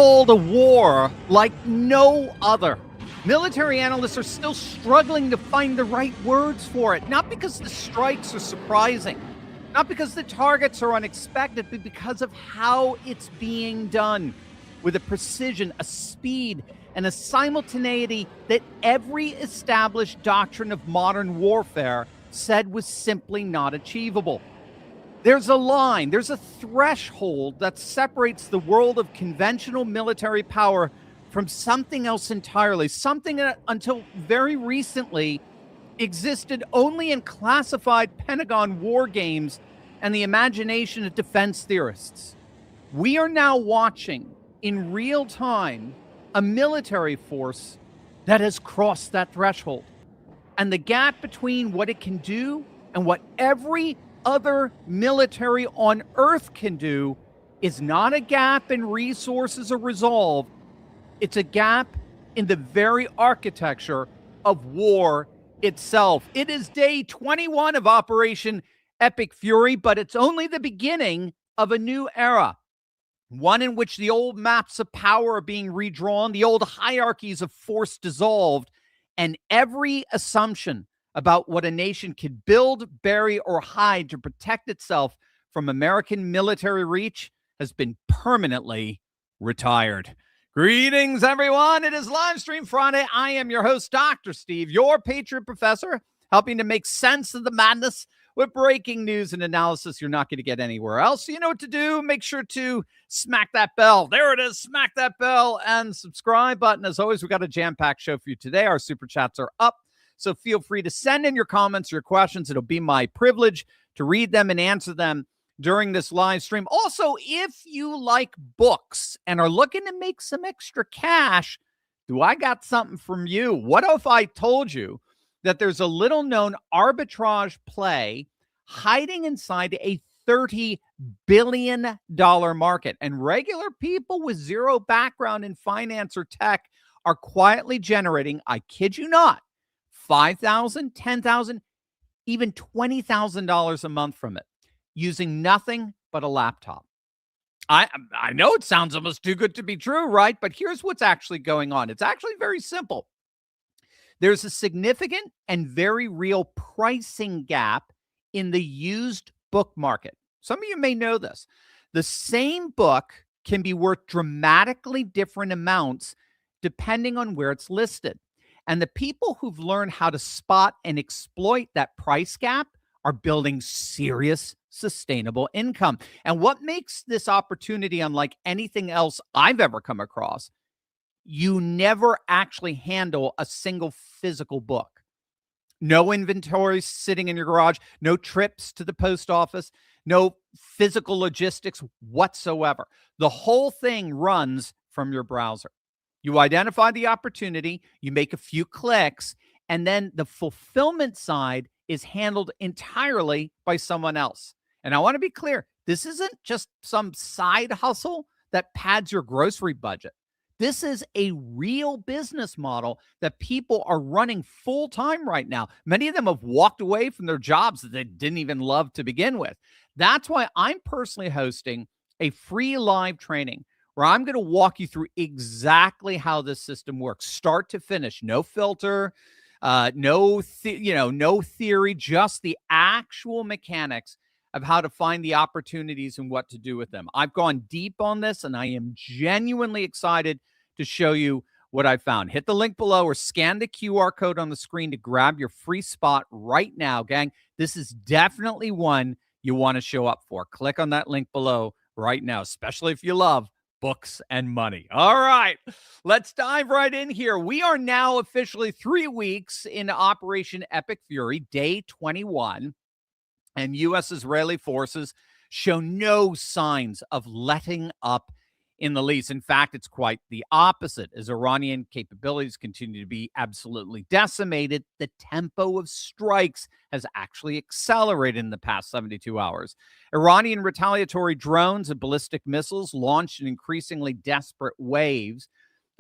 called a war like no other. Military analysts are still struggling to find the right words for it, not because the strikes are surprising, not because the targets are unexpected, but because of how it's being done, with a precision, a speed, and a simultaneity that every established doctrine of modern warfare said was simply not achievable. There's a line, there's a threshold that separates the world of conventional military power from something else entirely, something that until very recently existed only in classified Pentagon war games and the imagination of defense theorists. We are now watching in real time a military force that has crossed that threshold. And the gap between what it can do and what every other military on Earth can do is not a gap in resources or resolve. It's a gap in the very architecture of war itself. It is day 21 of Operation Epic Fury, but it's only the beginning of a new era. One in which the old maps of power are being redrawn, the old hierarchies of force dissolved, and every assumption about what a nation could build, bury, or hide to protect itself from American military reach has been permanently retired. Greetings, everyone. It is Livestream Friday. I am your host, Dr. Steve, your Patriot Professor, helping to make sense of the madness with breaking news and analysis you're not going to get anywhere else. So you know what to do. Make sure to smack that bell. There it is. Smack that bell and subscribe button. As always, we've got a jam-packed show for you today. Our super chats are up, so feel free to send in your comments or your questions. It'll be my privilege to read them and answer them during this live stream. Also, if you like books and are looking to make some extra cash, do I got something from you? What if I told you that there's a little-known arbitrage play hiding inside a $30 billion market, and regular people with zero background in finance or tech are quietly generating, I kid you not, $5,000, $10,000, even $20,000 a month from it, using nothing but a laptop. I know it sounds almost too good to be true, right? But here's what's actually going on. It's actually very simple. There's a significant and very real pricing gap in the used book market. Some of you may know this. The same book can be worth dramatically different amounts depending on where it's listed. And the people who've learned how to spot and exploit that price gap are building serious, sustainable income. And what makes this opportunity unlike anything else I've ever come across, you never actually handle a single physical book. No inventory sitting in your garage, no trips to the post office, no physical logistics whatsoever. The whole thing runs from your browser. You identify the opportunity, you make a few clicks, and then the fulfillment side is handled entirely by someone else. And I want to be clear, this isn't just some side hustle that pads your grocery budget. This is a real business model that people are running full time right now. Many of them have walked away from their jobs that they didn't even love to begin with. That's why I'm personally hosting a free live training where I'm going to walk you through exactly how this system works, start to finish. No filter, no theory, just the actual mechanics of how to find the opportunities and what to do with them. I've gone deep on this, and I am genuinely excited to show you what I found. Hit the link below or scan the QR code on the screen to grab your free spot right now, gang. This is definitely one you want to show up for. Click on that link below right now, especially if you love books and money. All right, let's dive right in here. We are now officially 3 weeks into Operation Epic Fury, day 21. And U.S.-Israeli forces show no signs of letting up in the least. In fact, it's quite the opposite. As Iranian capabilities continue to be absolutely decimated, the tempo of strikes has actually accelerated in the past 72 hours. Iranian retaliatory drones and ballistic missiles launched in increasingly desperate waves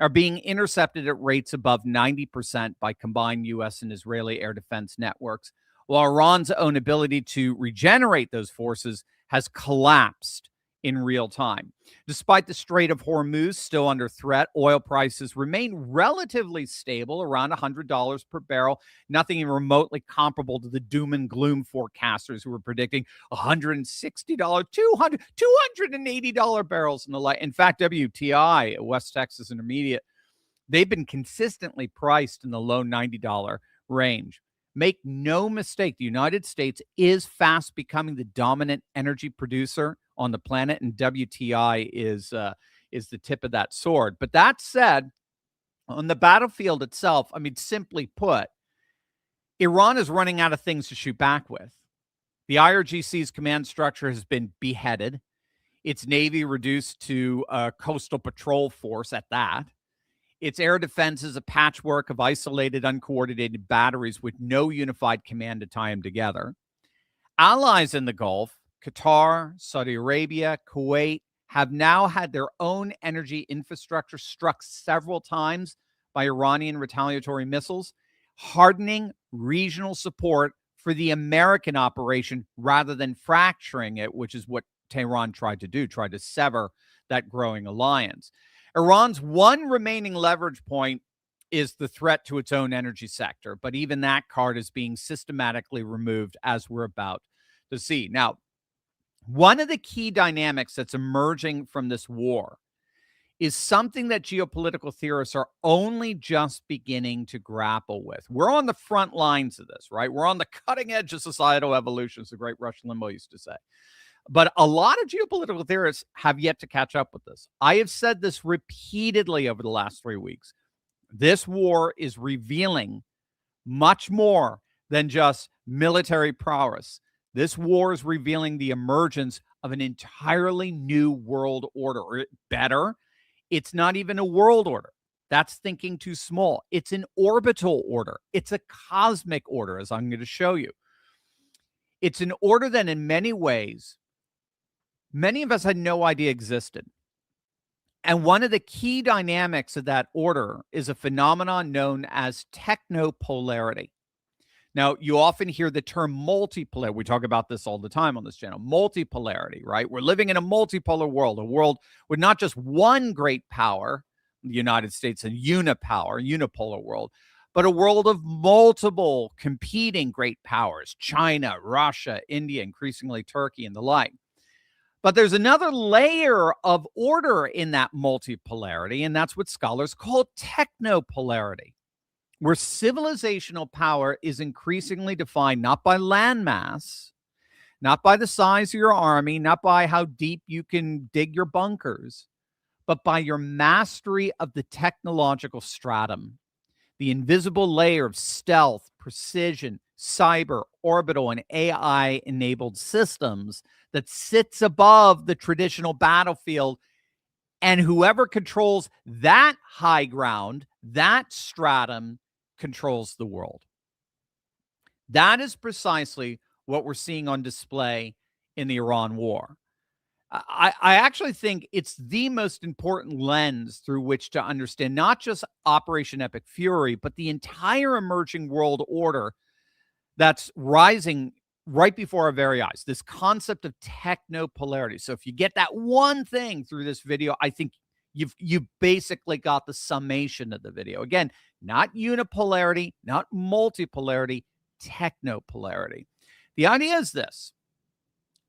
are being intercepted at rates above 90% by combined U.S. and Israeli air defense networks, while Iran's own ability to regenerate those forces has collapsed in real time. Despite the Strait of Hormuz still under threat, oil prices remain relatively stable around $100 per barrel, nothing even remotely comparable to the doom and gloom forecasters who were predicting $160, $280 barrels and the like. In fact, WTI, West Texas Intermediate, they've been consistently priced in the low $90 range. Make no mistake, the United States is fast becoming the dominant energy producer on the planet, and WTI is the tip of that sword. But that said, on the battlefield itself, I mean, simply put, Iran is running out of things to shoot back with. The IRGC's command structure has been beheaded. Its Navy reduced to a coastal patrol force at that. Its air defense is a patchwork of isolated, uncoordinated batteries with no unified command to tie them together. Allies in the Gulf, Qatar, Saudi Arabia, Kuwait, have now had their own energy infrastructure struck several times by Iranian retaliatory missiles, hardening regional support for the American operation rather than fracturing it, which is what Tehran tried to do, tried to sever that growing alliance. Iran's one remaining leverage point is the threat to its own energy sector, but even that card is being systematically removed, as we're about to see. Now, one of the key dynamics that's emerging from this war is something that geopolitical theorists are only just beginning to grapple with. We're on the front lines of this, right? We're on the cutting edge of societal evolution, as the great Rush Limbaugh used to say. But a lot of geopolitical theorists have yet to catch up with this. I have said this repeatedly over the last 3 weeks. This war is revealing much more than just military prowess. This war is revealing the emergence of an entirely new world order. Or better, it's not even a world order. That's thinking too small. It's an orbital order. It's a cosmic order, as I'm going to show you. It's an order that in many ways, many of us had no idea existed. And one of the key dynamics of that order is a phenomenon known as technopolarity. Now, you often hear the term multipolar. We talk about this all the time on this channel. Multipolarity, right? We're living in a multipolar world, a world with not just one great power, the United States, a unipolar world, but a world of multiple competing great powers, China, Russia, India, increasingly Turkey, and the like. But there's another layer of order in that multipolarity, and that's what scholars call technopolarity, where civilizational power is increasingly defined not by landmass, not by the size of your army, not by how deep you can dig your bunkers, but by your mastery of the technological stratum, the invisible layer of stealth, precision, cyber, orbital, and AI-enabled systems that sits above the traditional battlefield. And whoever controls that high ground, that stratum, controls the world. That is precisely what we're seeing on display in the Iran war. I actually think it's the most important lens through which to understand not just Operation Epic Fury, but the entire emerging world order that's rising right before our very eyes, this concept of technopolarity. So if you get that one thing through this video, I think you've basically got the summation of the video. Again, not unipolarity, not multipolarity, technopolarity. The idea is this.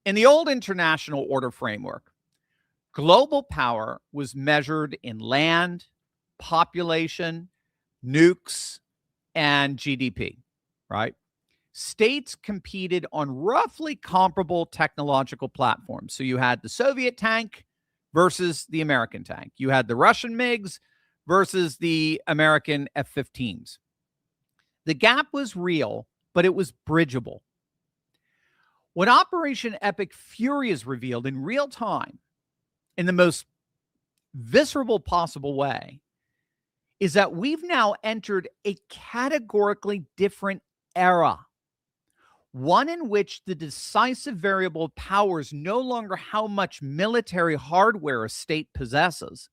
In the old international order framework, global power was measured in land, population, nukes, and GDP, right? States competed on roughly comparable technological platforms. So you had the Soviet tank versus the American tank. You had the Russian MiGs versus the American F-15s. The gap was real, but it was bridgeable. What Operation Epic Fury has revealed in real time, in the most visceral possible way, is that we've now entered a categorically different era. One in which the decisive variable of power is no longer how much military hardware a state possesses,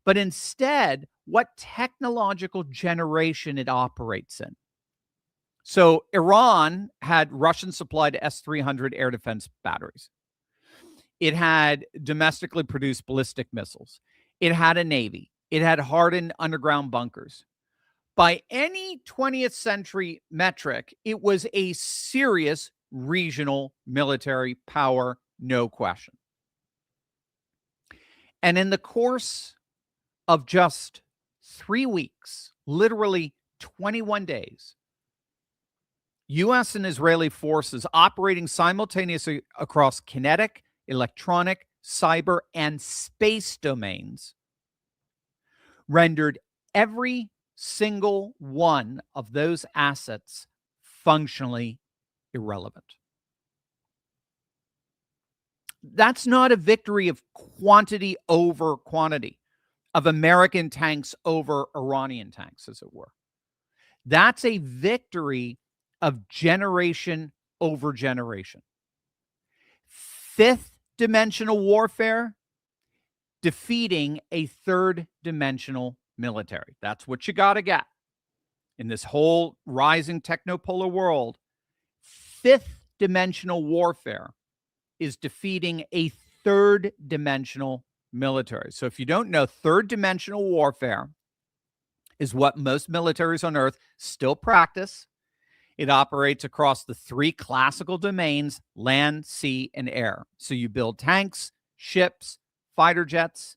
but instead what technological generation it operates in. So Iran had Russian-supplied S-300 air defense batteries. It had domestically produced ballistic missiles. It had a navy. It had hardened underground bunkers. By any 20th century metric, it was a serious regional military power, no question. And in the course of just 3 weeks, literally 21 days, U.S. and Israeli forces operating simultaneously across kinetic, electronic, cyber, and space domains rendered every single one of those assets functionally irrelevant. That's not a victory of quantity over quantity, of American tanks over Iranian tanks, as it were. That's a victory of generation over generation. Fifth dimensional warfare, defeating a third dimensional military. That's what you got to get in this whole rising technopolar world. Fifth dimensional warfare is defeating a third dimensional military. So if you don't know, third dimensional warfare is what most militaries on Earth still practice. It operates across the three classical domains: land, sea, and air. So you build tanks, ships, fighter jets,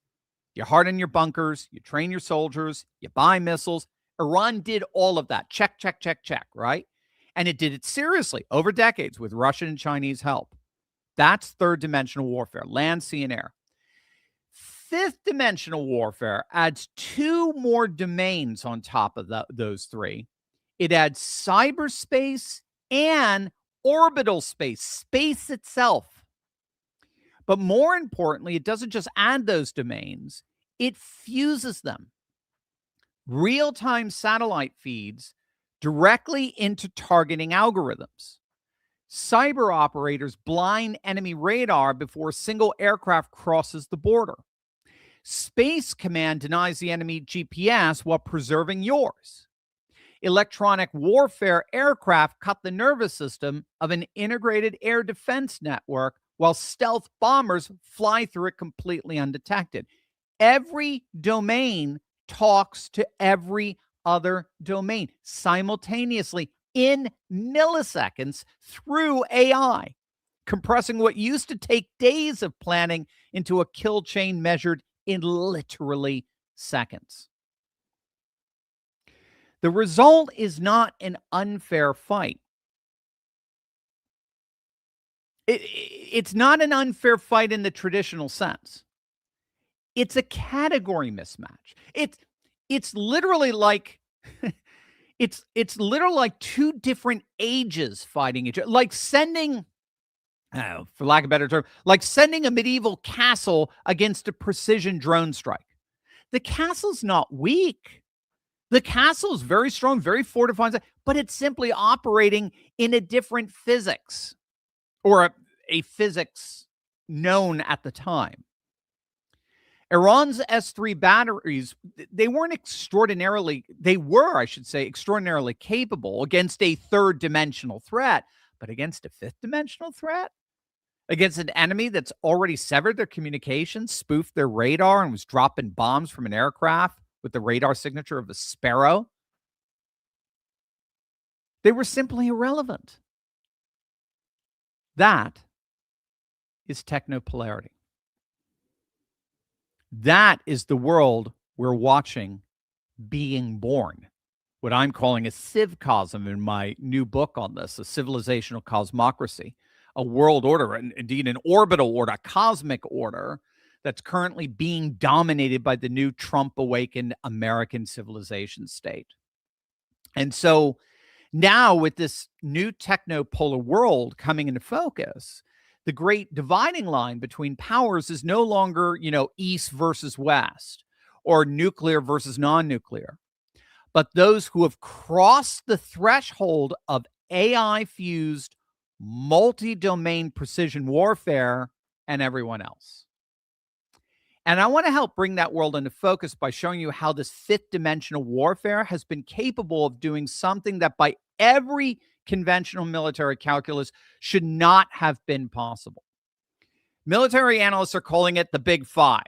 you harden your bunkers, you train your soldiers, you buy missiles. Iran did all of that. Check, check, check, check, right? And it did it seriously over decades with Russian and Chinese help. That's third dimensional warfare: land, sea, and air. Fifth dimensional warfare adds two more domains on top of those three. It adds cyberspace and orbital space, space itself. But more importantly, it doesn't just add those domains, it fuses them. Real-time satellite feeds directly into targeting algorithms. Cyber operators blind enemy radar before a single aircraft crosses the border. Space Command denies the enemy GPS while preserving yours. Electronic warfare aircraft cut the nervous system of an integrated air defense network while stealth bombers fly through it completely undetected. Every domain talks to every other domain simultaneously in milliseconds through AI, compressing what used to take days of planning into a kill chain measured in literally seconds. The result is not an unfair fight. It's not an unfair fight in the traditional sense. It's a category mismatch. It's literally like it's literally like two different ages fighting each other, like sending, for lack of a better term, like sending a medieval castle against a precision drone strike. The castle's not weak. The castle is very strong, very fortified, but it's simply operating in a different physics, or a physics known at the time. Iran's S-3 batteries, they were, extraordinarily capable against a third dimensional threat, but against a fifth dimensional threat, against an enemy that's already severed their communications, spoofed their radar, and was dropping bombs from an aircraft with the radar signature of a sparrow, they were simply irrelevant. That is technopolarity. That is the world we're watching being born. What I'm calling a civcosm in my new book on this, a civilizational cosmocracy, a world order, and indeed an orbital order, a cosmic order that's currently being dominated by the new Trump-awakened American civilization state. And so now, with this new technopolar world coming into focus, the great dividing line between powers is no longer, East versus West or nuclear versus non-nuclear, but those who have crossed the threshold of AI-fused multi-domain precision warfare and everyone else. And I want to help bring that world into focus by showing you how this fifth dimensional warfare has been capable of doing something that by every conventional military calculus should not have been possible. Military analysts are calling it the Big Five.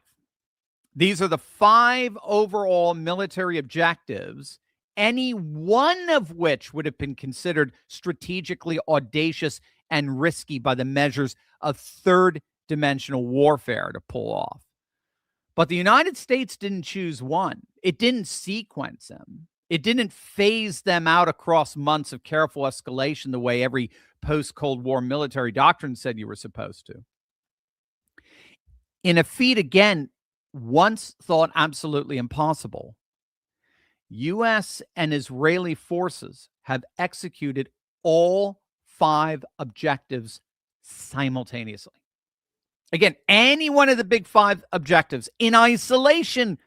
These are the 5 overall military objectives, any one of which would have been considered strategically audacious and risky by the measures of third-dimensional warfare to pull off. But the United States didn't choose one. It didn't sequence them. It didn't phase them out across months of careful escalation the way every post-Cold War military doctrine said you were supposed to. In a feat, again, once thought absolutely impossible, U.S. and Israeli forces have executed all 5 objectives simultaneously. Again, any one of the big 5 objectives in isolation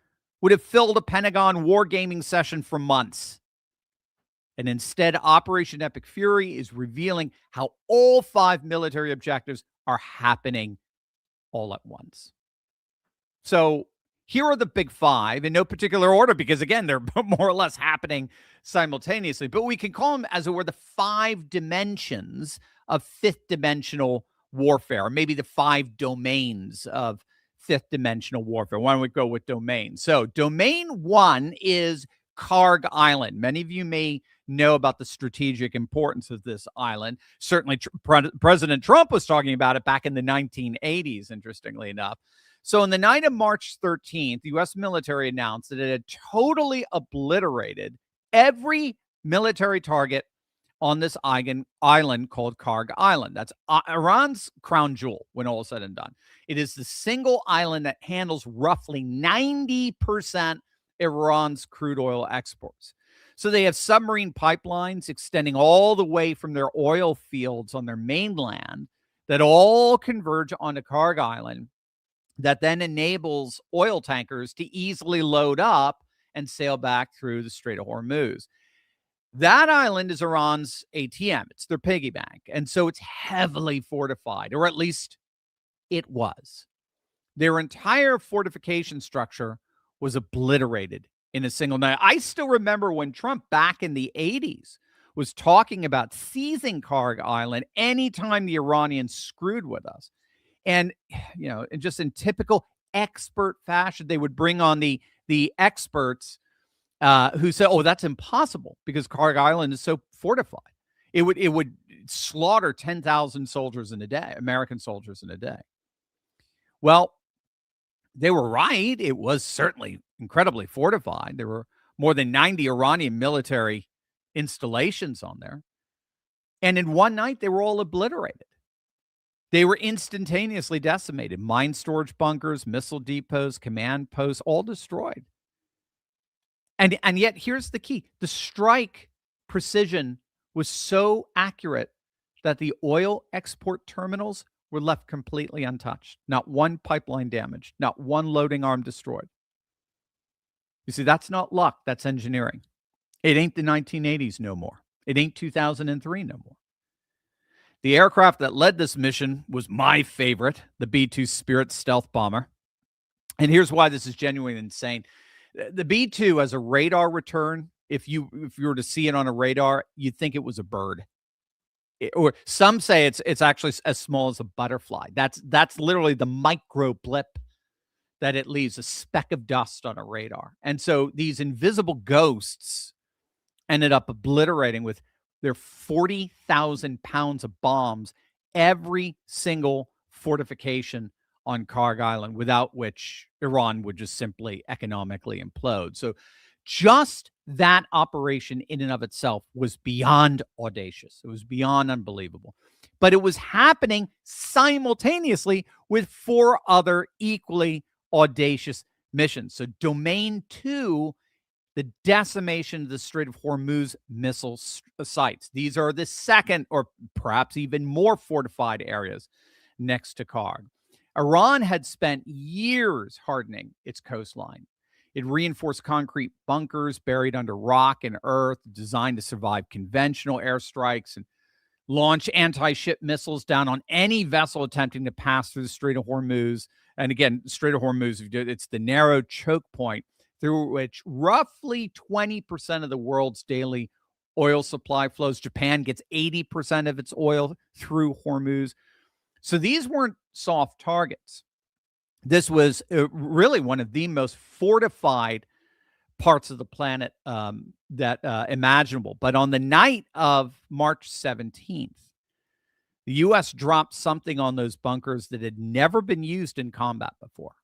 would have filled a Pentagon wargaming session for months. And instead, Operation Epic Fury is revealing how all 5 military objectives are happening all at once. So here are the big 5 in no particular order, because again, they're more or less happening simultaneously, but we can call them, as it were, the 5 dimensions of fifth dimensional warfare, or maybe the 5 domains of fifth dimensional warfare. Why don't we go with domains? So domain 1 is Karg Island. Many of you may know about the strategic importance of this island. Certainly President Trump was talking about it back in the 1980s, interestingly enough. So on the night of March 13th, the U.S. military announced that it had totally obliterated every military target on this island called Karg Island. That's Iran's crown jewel when all is said and done. It is the single island that handles roughly 90% Iran's crude oil exports. So they have submarine pipelines extending all the way from their oil fields on their mainland that all converge onto Karg Island, that then enables oil tankers to easily load up and sail back through the Strait of Hormuz. That island is Iran's ATM. It's their piggy bank. And so it's heavily fortified, or at least it was. Their entire fortification structure was obliterated in a single night. I still remember when Trump back in the 80s was talking about seizing Karg Island anytime the Iranians screwed with us. And, you know, just in typical expert fashion, they would bring on the experts who said, oh, that's impossible because Karg Island is so fortified. It would slaughter 10,000 soldiers in a day, American soldiers in a day. Well, they were right. It was certainly incredibly fortified. There were more than 90 Iranian military installations on there. And in one night, they were all obliterated. They were instantaneously decimated. Mine storage bunkers, missile depots, command posts, all destroyed. And yet, here's the key. The strike precision was so accurate that the oil export terminals were left completely untouched. Not one pipeline damaged. Not one loading arm destroyed. You see, that's not luck. That's engineering. It ain't the 1980s no more. It ain't 2003 no more. The aircraft that led this mission was my favorite, the B-2 Spirit stealth bomber. And here's why this is genuinely insane. The B-2 as a radar return, if you were to see it on a radar, you'd think it was a bird. Or some say it's actually as small as a butterfly. That's literally the micro blip that it leaves, a speck of dust on a radar. And so these invisible ghosts ended up obliterating with their 40,000 pounds of bombs every single fortification on Karg Island, without which Iran would just simply economically implode. So just that operation in and of itself was beyond audacious. It was beyond unbelievable. But it was happening simultaneously with 4 other equally audacious missions. So Domain 2, the decimation of the Strait of Hormuz missile sites. These are the second or perhaps even more fortified areas next to Karg. Iran had spent years hardening its coastline. It reinforced concrete bunkers buried under rock and earth, designed to survive conventional airstrikes, and launch anti-ship missiles down on any vessel attempting to pass through the Strait of Hormuz. And again, Strait of Hormuz, it's the narrow choke point through which roughly 20% of the world's daily oil supply flows. Japan gets 80% of its oil through Hormuz. So these weren't soft targets. This was really one of the most fortified parts of the planet imaginable. But on the night of March 17th, the U.S. dropped something on those bunkers that had never been used in combat before.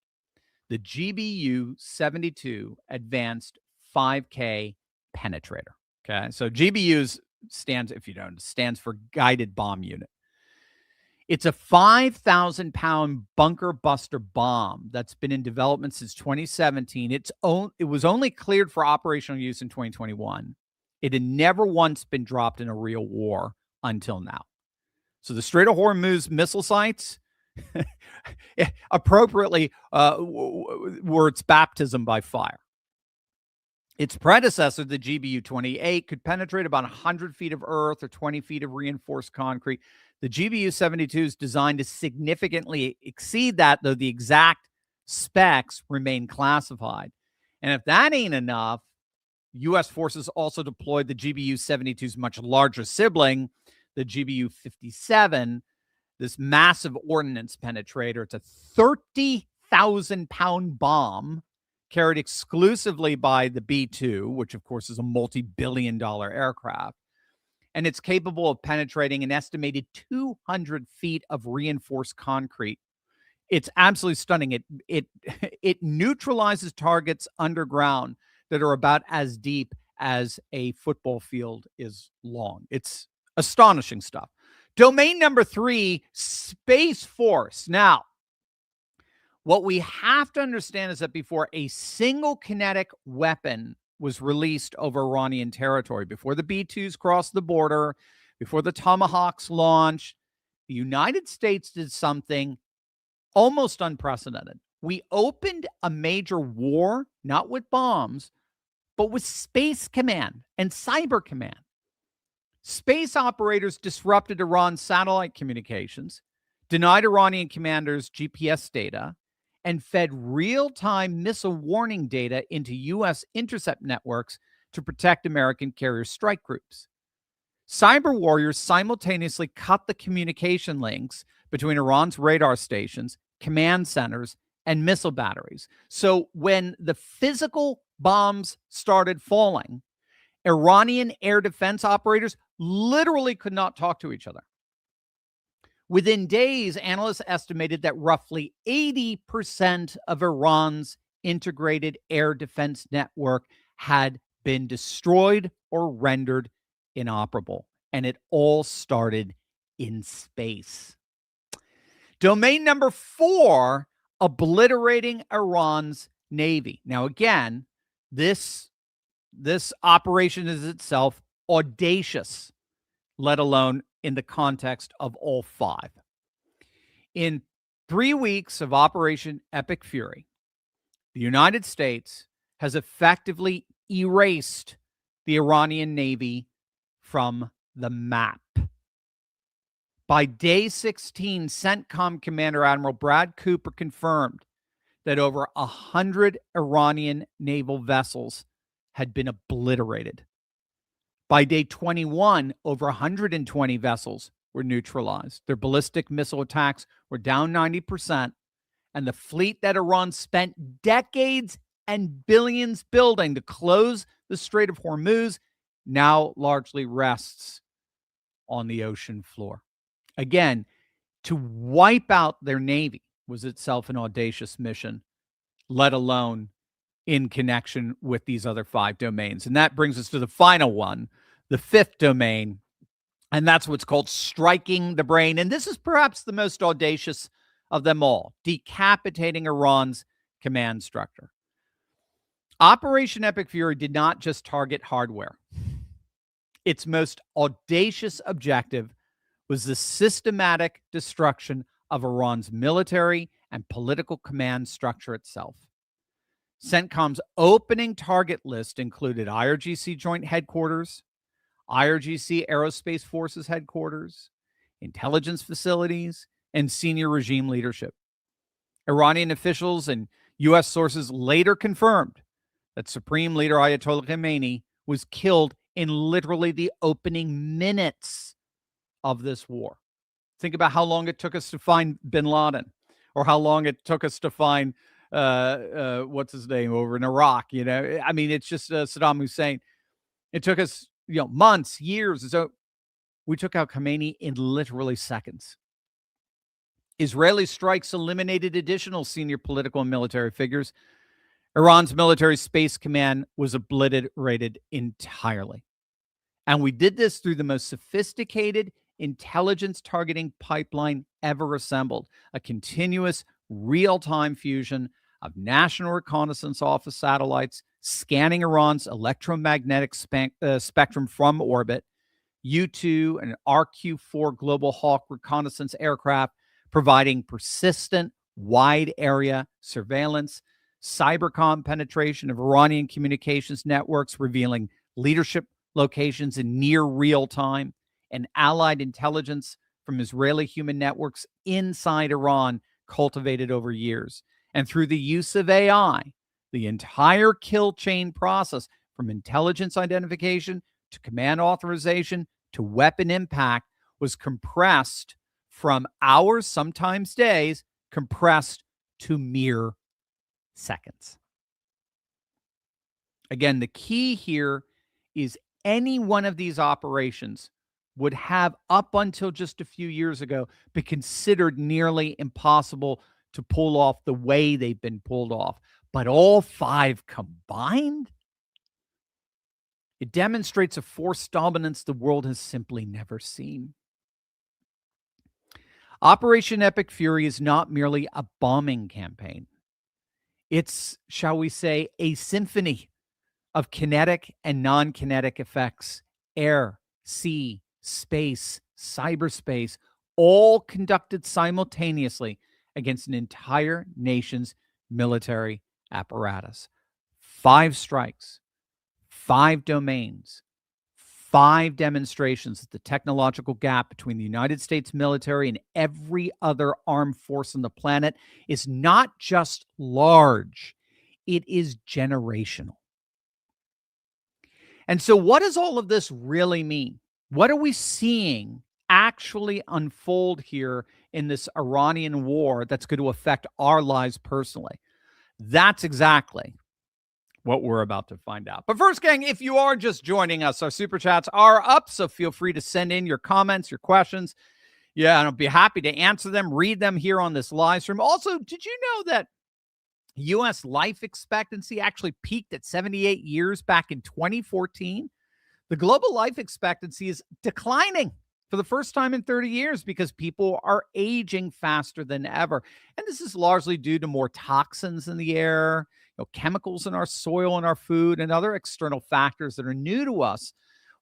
The GBU-72 Advanced 5K Penetrator. Okay, so GBUs stands for Guided Bomb Unit. It's a 5,000-pound bunker buster bomb that's been in development since 2017. It was only cleared for operational use in 2021. It had never once been dropped in a real war until now. So the Strait of Hormuz missile sites, appropriately, were its baptism by fire. Its predecessor, the GBU-28, could penetrate about 100 feet of earth or 20 feet of reinforced concrete. The GBU-72 is designed to significantly exceed that, though the exact specs remain classified. And if that ain't enough, U.S. forces also deployed the GBU-72's much larger sibling, the GBU-57, this massive ordnance penetrator. It's a 30,000-pound bomb carried exclusively by the B-2, which, of course, is a multi-billion-dollar aircraft. And it's capable of penetrating an estimated 200 feet of reinforced concrete. It's absolutely stunning. It neutralizes targets underground that are about as deep as a football field is long. It's astonishing stuff. Domain number 3, Space Force. Now, what we have to understand is that before a single kinetic weapon was released over Iranian territory, before the B-2s crossed the border, before the Tomahawks launched, the United States did something almost unprecedented. We opened a major war, not with bombs, but with Space Command and Cyber Command. Space operators disrupted Iran's satellite communications, denied Iranian commanders GPS data, and fed real-time missile warning data into U.S. intercept networks to protect American carrier strike groups. Cyber warriors simultaneously cut the communication links between Iran's radar stations, command centers, and missile batteries. So when the physical bombs started falling, Iranian air defense operators literally could not talk to each other. Within days, analysts estimated that roughly 80% of Iran's integrated air defense network had been destroyed or rendered inoperable. And it all started in space. Domain number 4, obliterating Iran's navy. Now, again, this operation is itself audacious, let alone in the context of all 5. In 3 weeks of Operation Epic Fury, the United States has effectively erased the Iranian Navy from the map. By day 16, CENTCOM Commander Admiral Brad Cooper confirmed that over 100 Iranian naval vessels had been obliterated. By day 21, over 120 vessels were neutralized. Their ballistic missile attacks were down 90%, and the fleet that Iran spent decades and billions building to close the Strait of Hormuz now largely rests on the ocean floor. Again, to wipe out their navy was itself an audacious mission, let alone in connection with these other 5 domains. And that brings us to the final one, the 5th domain, and that's what's called striking the brain. And this is perhaps the most audacious of them all, decapitating Iran's command structure. Operation Epic Fury did not just target hardware. Its most audacious objective was the systematic destruction of Iran's military and political command structure itself. CENTCOM's opening target list included IRGC Joint Headquarters, IRGC Aerospace Forces Headquarters, intelligence facilities, and senior regime leadership. Iranian officials and U.S. sources later confirmed that Supreme Leader Ayatollah Khamenei was killed in literally the opening minutes of this war. Think about how long it took us to find bin Laden, or how long it took us to find what's his name over in Iraq. I mean, it's just Saddam Hussein. It took us, months, years. So we took out Khomeini in literally seconds. Israeli strikes eliminated additional senior political and military figures. Iran's military space command was obliterated entirely. And we did this through the most sophisticated intelligence targeting pipeline ever assembled, a continuous real-time fusion of National Reconnaissance Office satellites scanning Iran's electromagnetic spectrum from orbit, U-2 and RQ-4 Global Hawk reconnaissance aircraft providing persistent wide area surveillance, cybercom penetration of Iranian communications networks revealing leadership locations in near real time, and allied intelligence from Israeli human networks inside Iran cultivated over years. And through the use of AI, the entire kill chain process from intelligence identification to command authorization to weapon impact was compressed from hours, sometimes days, compressed to mere seconds. Again, the key here is any one of these operations would have, up until just a few years ago, been considered nearly impossible to pull off the way they've been pulled off. But all five combined, it demonstrates a force dominance the world has simply never seen. Operation Epic Fury is not merely a bombing campaign. It's, shall we say, a symphony of kinetic and non-kinetic effects, air, sea, space, cyberspace, all conducted simultaneously against an entire nation's military apparatus. 5 strikes, 5 domains, 5 demonstrations that the technological gap between the United States military and every other armed force on the planet is not just large, it is generational. And so what does all of this really mean? What are we seeing actually unfold here in this Iranian war that's going to affect our lives personally? That's exactly what we're about to find out. But first, gang, if you are just joining us, our super chats are up, so feel free to send in your comments, your questions. Yeah, and I'll be happy to answer them, read them here on this live stream. Also, did you know that U.S. life expectancy actually peaked at 78 years back in 2014? The global life expectancy is declining for the first time in 30 years because people are aging faster than ever. And this is largely due to more toxins in the air, chemicals in our soil and our food, and other external factors that are new to us.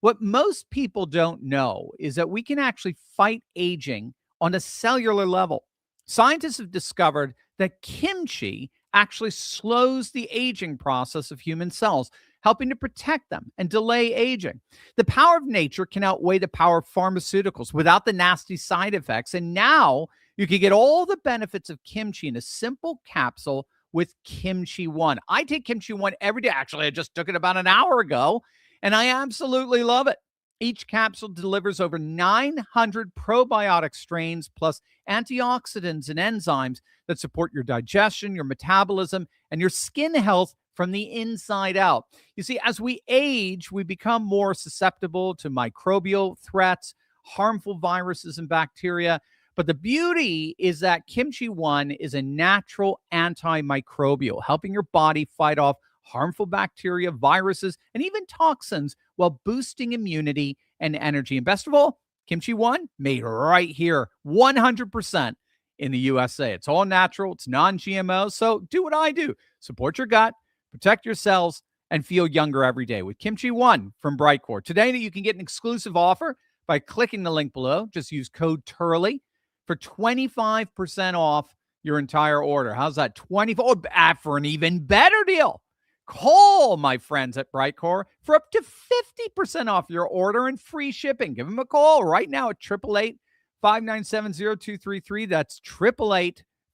What most people don't know is that we can actually fight aging on a cellular level. Scientists have discovered that kimchi actually slows the aging process of human cells, helping to protect them and delay aging. The power of nature can outweigh the power of pharmaceuticals without the nasty side effects. And now you can get all the benefits of kimchi in a simple capsule with Kimchi One. I take Kimchi One every day. Actually, I just took it about an hour ago, and I absolutely love it. Each capsule delivers over 900 probiotic strains plus antioxidants and enzymes that support your digestion, your metabolism, and your skin health from the inside out. You see, as we age, we become more susceptible to microbial threats, harmful viruses and bacteria. But the beauty is that Kimchi One is a natural antimicrobial, helping your body fight off harmful bacteria, viruses, and even toxins while boosting immunity and energy. And best of all, Kimchi One made right here, 100% in the USA. It's all natural. It's non-GMO. So do what I do. Support your gut, protect your cells, and feel younger every day with Kimchi One from Brightcore. Today, you can get an exclusive offer by clicking the link below. Just use code TURLEY for 25% off your entire order. How's that? 24 for an even better deal. Call my friends at Brightcore for up to 50% off your order and free shipping. Give them a call right now at 888-597-0233. That's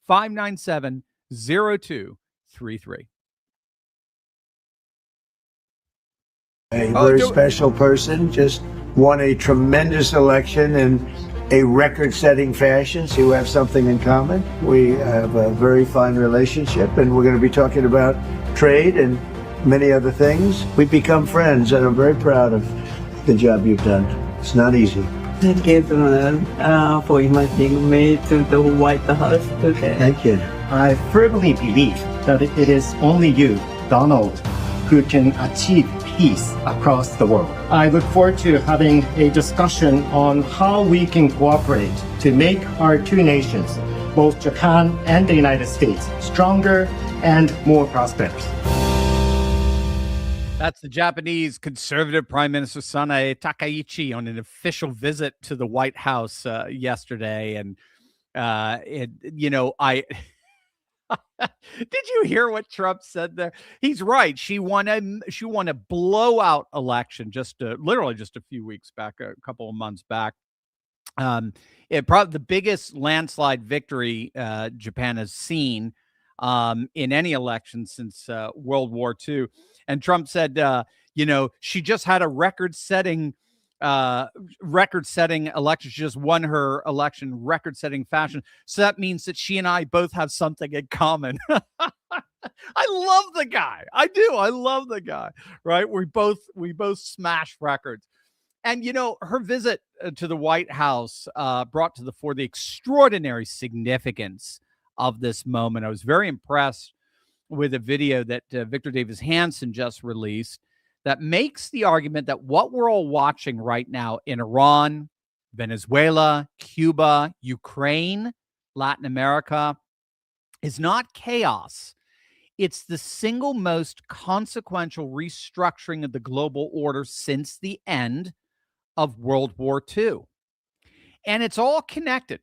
888-597-0233. A very special person, just won a tremendous election, and a record-setting fashion, so we have something in common. We have a very fine relationship, and we're going to be talking about trade and many other things. We've become friends, and I'm very proud of the job you've done. It's not easy. Thank you for inviting me to the White House today. Thank you. I firmly believe that it is only you, Donald, who can achieve peace across the world. I look forward to having a discussion on how we can cooperate to make our two nations, both Japan and the United States, stronger and more prosperous. That's the Japanese conservative Prime Minister Sanae Takaichi on an official visit to the White House yesterday. And, I did you hear what Trump said there? He's right. She won a blowout election literally just a few weeks back, a couple of months back. It probably the biggest landslide victory Japan has seen in any election since World War II. And Trump said, she just had a record-setting election. She just won her election record-setting fashion. So that means that she and I both have something in common. I love the guy. I do. I love the guy. Right? We both smash records. And, her visit to the White House brought to the fore the extraordinary significance of this moment. I was very impressed with a video that Victor Davis Hanson just released that makes the argument that what we're all watching right now in Iran, Venezuela, Cuba, Ukraine, Latin America is not chaos. It's the single most consequential restructuring of the global order since the end of World War II. And it's all connected.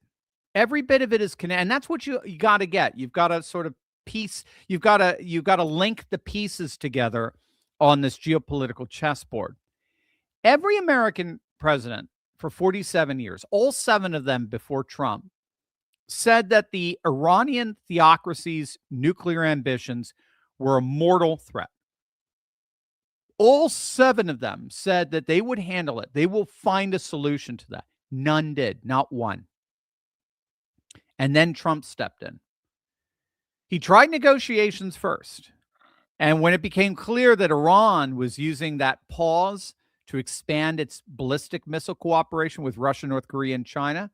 Every bit of it is connected. And that's what you got to get. You've got to sort of piece, you've got to link the pieces together on this geopolitical chessboard. Every American president for 47 years, all 7 of them before Trump, said that the Iranian theocracy's nuclear ambitions were a mortal threat. All 7 of them said that they would handle it. They will find a solution to that. None did, not one. And then Trump stepped in. He tried negotiations first. And when it became clear that Iran was using that pause to expand its ballistic missile cooperation with Russia, North Korea, and China,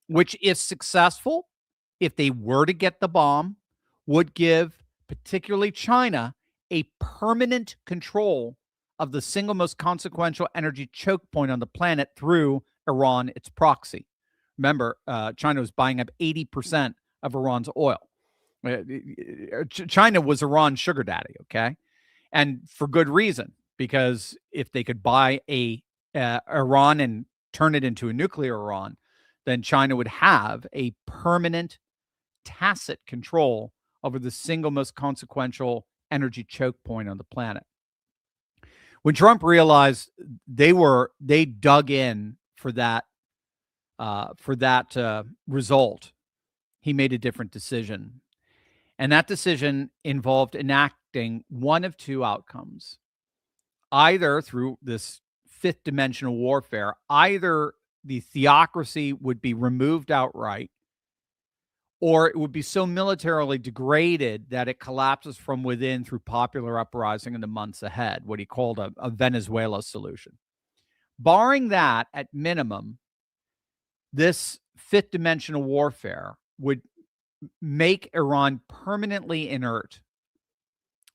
which, if successful, if they were to get the bomb, would give particularly China a permanent control of the single most consequential energy choke point on the planet through Iran, its proxy. Remember, China was buying up 80% of Iran's oil. China was Iran's sugar daddy, okay? And for good reason, because if they could buy Iran and turn it into a nuclear Iran, then China would have a permanent, tacit control over the single most consequential energy choke point on the planet. When Trump realized they dug in for that result, he made a different decision. And that decision involved enacting one of 2 outcomes. Either through this 5th dimensional warfare, either the theocracy would be removed outright, or it would be so militarily degraded that it collapses from within through popular uprising in the months ahead, what he called a Venezuela solution. Barring that, at minimum, this 5th dimensional warfare would make Iran permanently inert.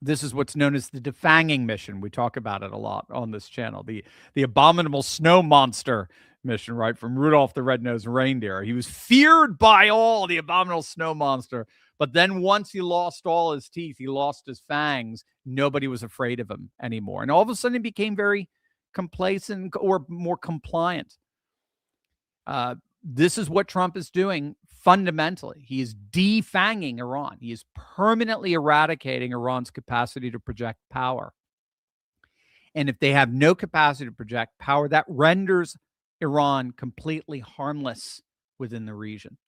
This is what's known as the defanging mission. We talk about it a lot on this channel. The abominable snow monster mission, right, from Rudolph the Red-Nosed Reindeer. He was feared by all, the abominable snow monster. But then once he lost all his teeth, he lost his fangs, nobody was afraid of him anymore. And all of a sudden he became very complacent or more compliant. This is what Trump is doing fundamentally. He is defanging Iran. He is permanently eradicating Iran's capacity to project power. And if they have no capacity to project power, that renders Iran completely harmless within the region.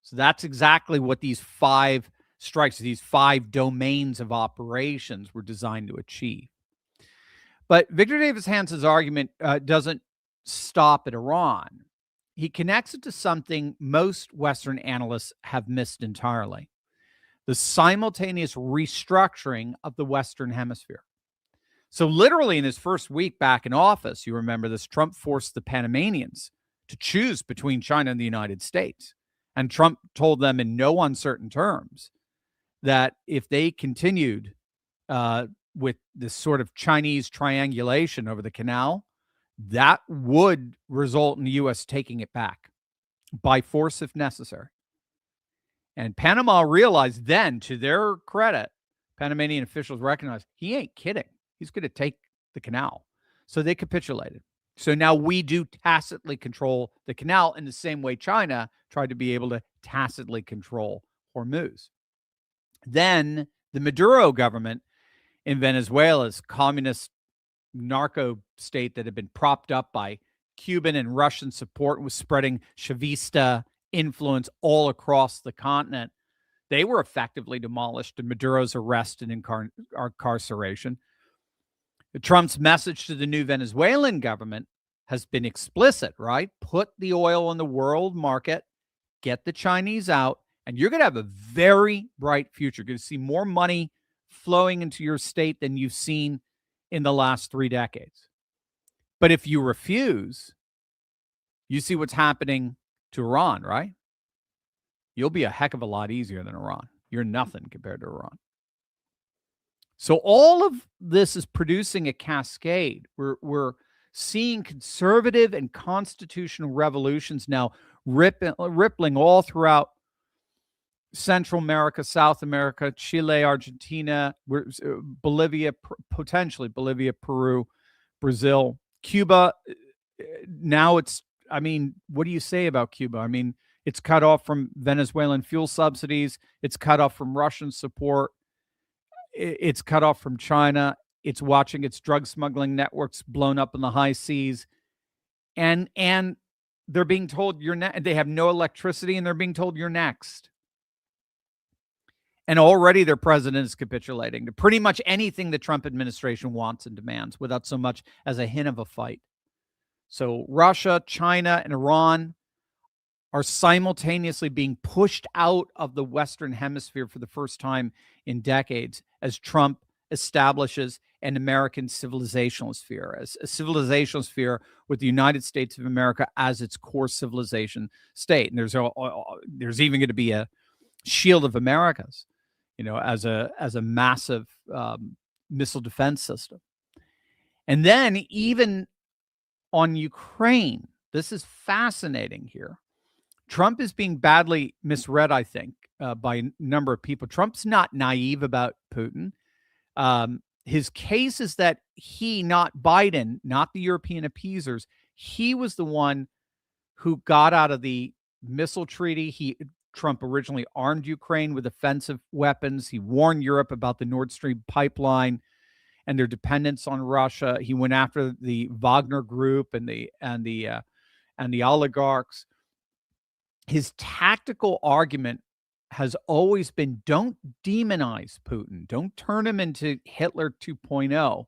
So that's exactly what these 5 strikes, these 5 domains of operations were designed to achieve. But Victor Davis Hanson's argument doesn't stop at Iran. he connects it to something most Western analysts have missed entirely: the simultaneous restructuring of the Western Hemisphere. So literally in his first week back in office, you remember this, Trump forced the Panamanians to choose between China and the United States. And Trump told them in no uncertain terms that if they continued with this sort of Chinese triangulation over the canal, that would result in the U.S. taking it back by force if necessary. And Panama realized then, to their credit, Panamanian officials recognized he ain't kidding. He's going to take the canal. So they capitulated. So now we do tacitly control the canal in the same way China tried to be able to tacitly control Hormuz. Then the Maduro government in Venezuela's communist narco state that had been propped up by Cuban and Russian support, was spreading Chavista influence all across the continent. They were effectively demolished in Maduro's arrest and incarceration. Trump's message to the new Venezuelan government has been explicit, right? Put the oil on the world market, get the Chinese out, and you're going to have a very bright future. You're going to see more money flowing into your state than you've seen in the last 3 decades. But if you refuse, you see what's happening to Iran, right? You'll be a heck of a lot easier than Iran. You're nothing compared to Iran. So all of this is producing a cascade. We're seeing conservative and constitutional revolutions now rippling all throughout Central America, South America, Chile, Argentina, Bolivia, potentially Bolivia, Peru, Brazil, Cuba. Now it's, I mean, what do you say about Cuba? I mean, it's cut off from Venezuelan fuel subsidies. It's cut off from Russian support. It's cut off from China. It's watching its drug smuggling networks blown up in the high seas. And they're being told they have no electricity, and they're being told you're next. And already their president is capitulating to pretty much anything the Trump administration wants and demands without so much as a hint of a fight. So Russia, China, and Iran are simultaneously being pushed out of the Western Hemisphere for the first time in decades as Trump establishes an American civilizational sphere, as a civilizational sphere with the United States of America as its core civilization state. And there's even going to be a Shield of Americas, as a massive missile defense system. And then even on Ukraine, this is fascinating here. Trump is being badly misread, I think, by a number of people. Trump's not naive about Putin. His case is that he, not Biden, not the European appeasers, he was the one who got out of the missile treaty. Trump originally armed Ukraine with offensive weapons. He warned Europe about the Nord Stream pipeline and their dependence on Russia. He went after the Wagner Group and the oligarchs. His tactical argument has always been, don't demonize Putin. Don't turn him into Hitler 2.0,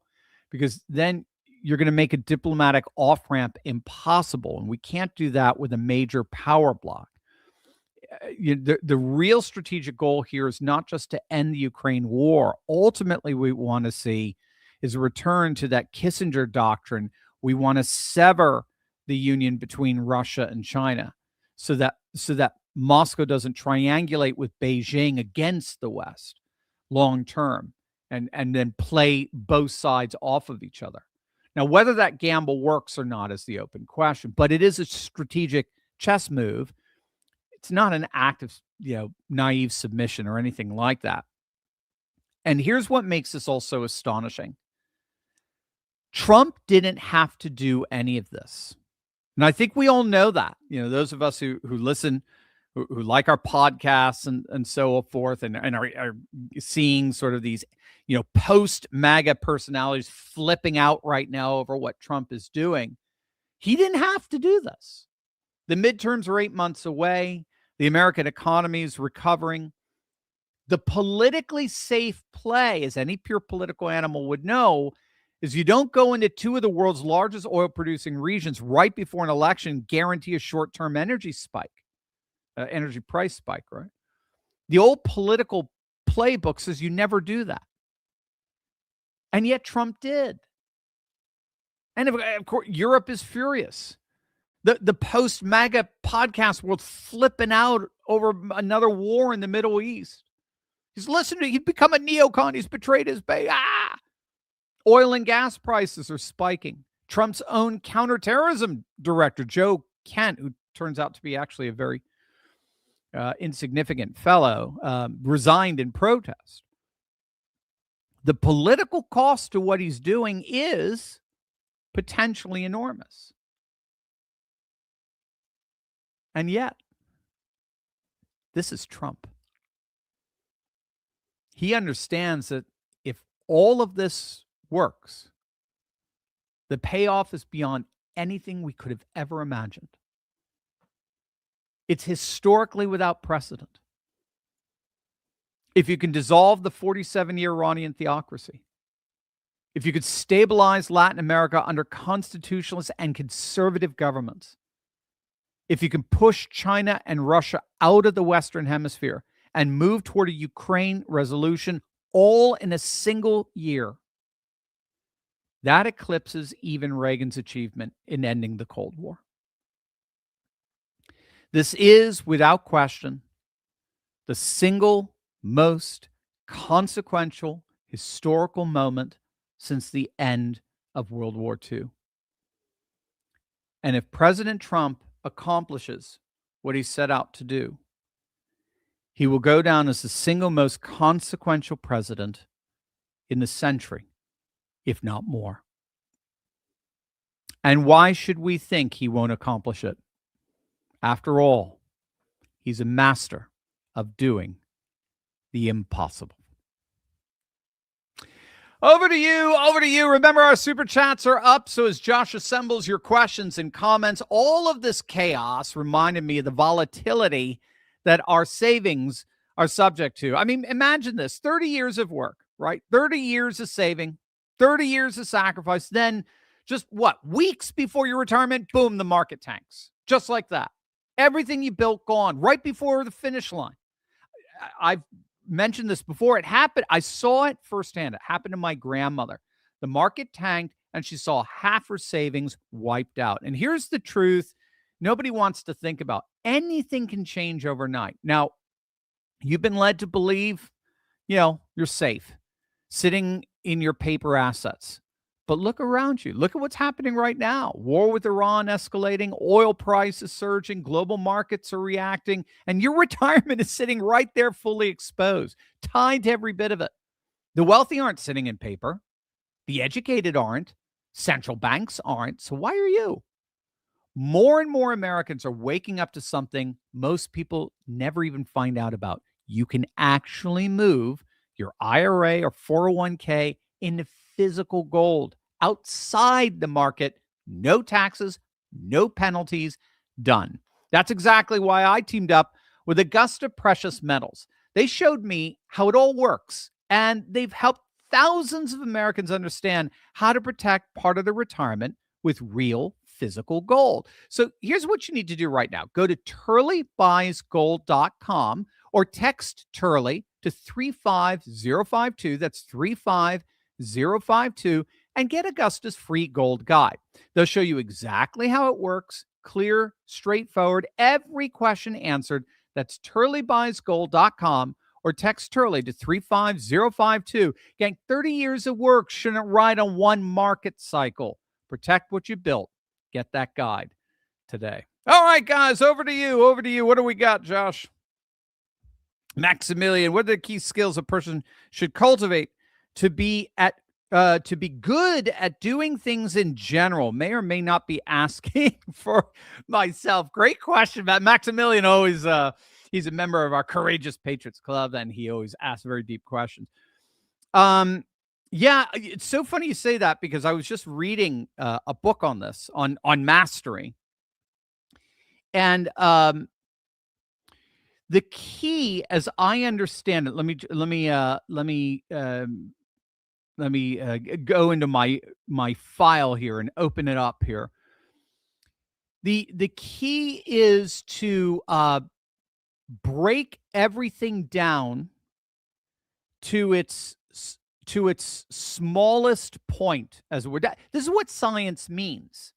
because then you're going to make a diplomatic off-ramp impossible. And we can't do that with a major power bloc. The real strategic goal here is not just to end the Ukraine war. Ultimately, we want to see is a return to that Kissinger doctrine. We want to sever the union between Russia and China so that Moscow doesn't triangulate with Beijing against the West long term and then play both sides off of each other. Now, whether that gamble works or not is the open question, but it is a strategic chess move. It's not an act of, naive submission or anything like that. And here's what makes this also astonishing. Trump didn't have to do any of this. And I think we all know that, those of us who listen, who like our podcasts and so forth, and are seeing sort of these, post-MAGA personalities flipping out right now over what Trump is doing. He didn't have to do this. The midterms are 8 months away. The American economy is recovering. The politically safe play, as any pure political animal would know, is you don't go into two of the world's largest oil-producing regions right before an election, guarantee a short-term energy spike, energy price spike, right? The old political playbook says you never do that. And yet Trump did. And of course, Europe is furious. The post-MAGA podcast world flipping out over another war in the Middle East. He's listening. He's become a neocon. He's betrayed his base. Oil and gas prices are spiking. Trump's own counterterrorism director, Joe Kent, who turns out to be actually a very insignificant fellow, resigned in protest. The political cost to what he's doing is potentially enormous. And yet, this is Trump. He understands that if all of this works, the payoff is beyond anything we could have ever imagined. It's historically without precedent. If you can dissolve the 47-year Iranian theocracy, if you could stabilize Latin America under constitutionalist and conservative governments, if you can push China and Russia out of the Western Hemisphere and move toward a Ukraine resolution all in a single year, that eclipses even Reagan's achievement in ending the Cold War. This is, without question, the single most consequential historical moment since the end of World War II. And if President Trump accomplishes what he set out to do, he will go down as the single most consequential president in the century, if not more. And why should we think he won't accomplish it? After all, he's a master of doing the impossible. Over to you. Remember, our super chats are up. So as Josh assembles your questions and comments, all of this chaos reminded me of the volatility that our savings are subject to. I mean, imagine this, 30 years of work, right? 30 years of saving, 30 years of sacrifice. Then just weeks before your retirement, boom, the market tanks. Just like that. Everything you built gone right before the finish line. I've mentioned this before. It happened. I saw it firsthand. It happened to my grandmother. The market tanked and she saw half her savings wiped out. And here's the truth nobody wants to think about. Anything can change overnight. Now, you've been led to believe, you're safe, sitting in your paper assets. But look around you. Look at what's happening right now. War with Iran escalating, oil prices surging, global markets are reacting, and your retirement is sitting right there fully exposed, tied to every bit of it. The wealthy aren't sitting in paper. The educated aren't. Central banks aren't. So why are you? More and more Americans are waking up to something most people never even find out about. You can actually move your IRA or 401k into physical gold outside the market, no taxes, no penalties, done. That's exactly why I teamed up with Augusta Precious Metals. They showed me how it all works, and they've helped thousands of Americans understand how to protect part of their retirement with real physical gold. So here's what you need to do right now. Go to turleybuysgold.com or text Turley to 35052. That's 35052, and get Augusta's free gold guide. They'll show you exactly how it works, clear, straightforward, every question answered. That's turleybuysgold.com or text Turley to 35052. Gang, 30 years of work shouldn't ride on one market cycle. Protect what you built. Get that guide today. All right, guys, over to you. What do we got, Josh? Maximilian, what are the key skills a person should cultivate to be good at doing things in general? May or may not be asking for myself. Great question, Matt. Maximilian always, he's a member of our Courageous Patriots Club, and he always asks very deep questions. Yeah, it's so funny you say that, because I was just reading a book on this, on mastery. And the key, as I understand it, let me go into my file here and open it up here. The key is to break everything down to its smallest point. As we're this is what science means.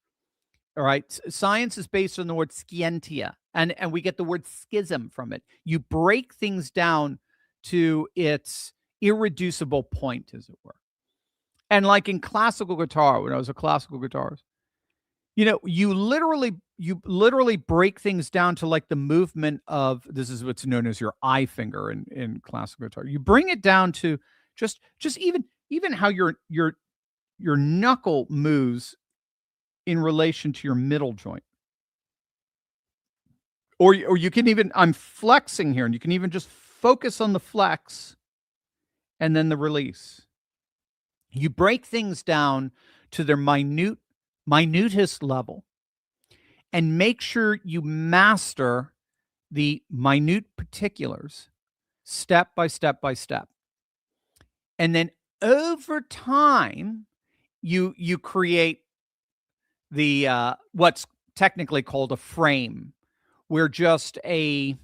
All right, science is based on the word scientia, and we get the word schism from it. You break things down to its irreducible point, as it were. And like in classical guitar, when I was a classical guitarist, you literally break things down to like the movement of, this is what's known as your eye finger in classical guitar. You bring it down to just even how your knuckle moves in relation to your middle joint. Or you can even, I'm flexing here, and you can even just focus on the flex and then the release. You break things down to their minutest level and make sure you master the minute particulars step by step by step. And then over time, you create the what's technically called a frame, where just we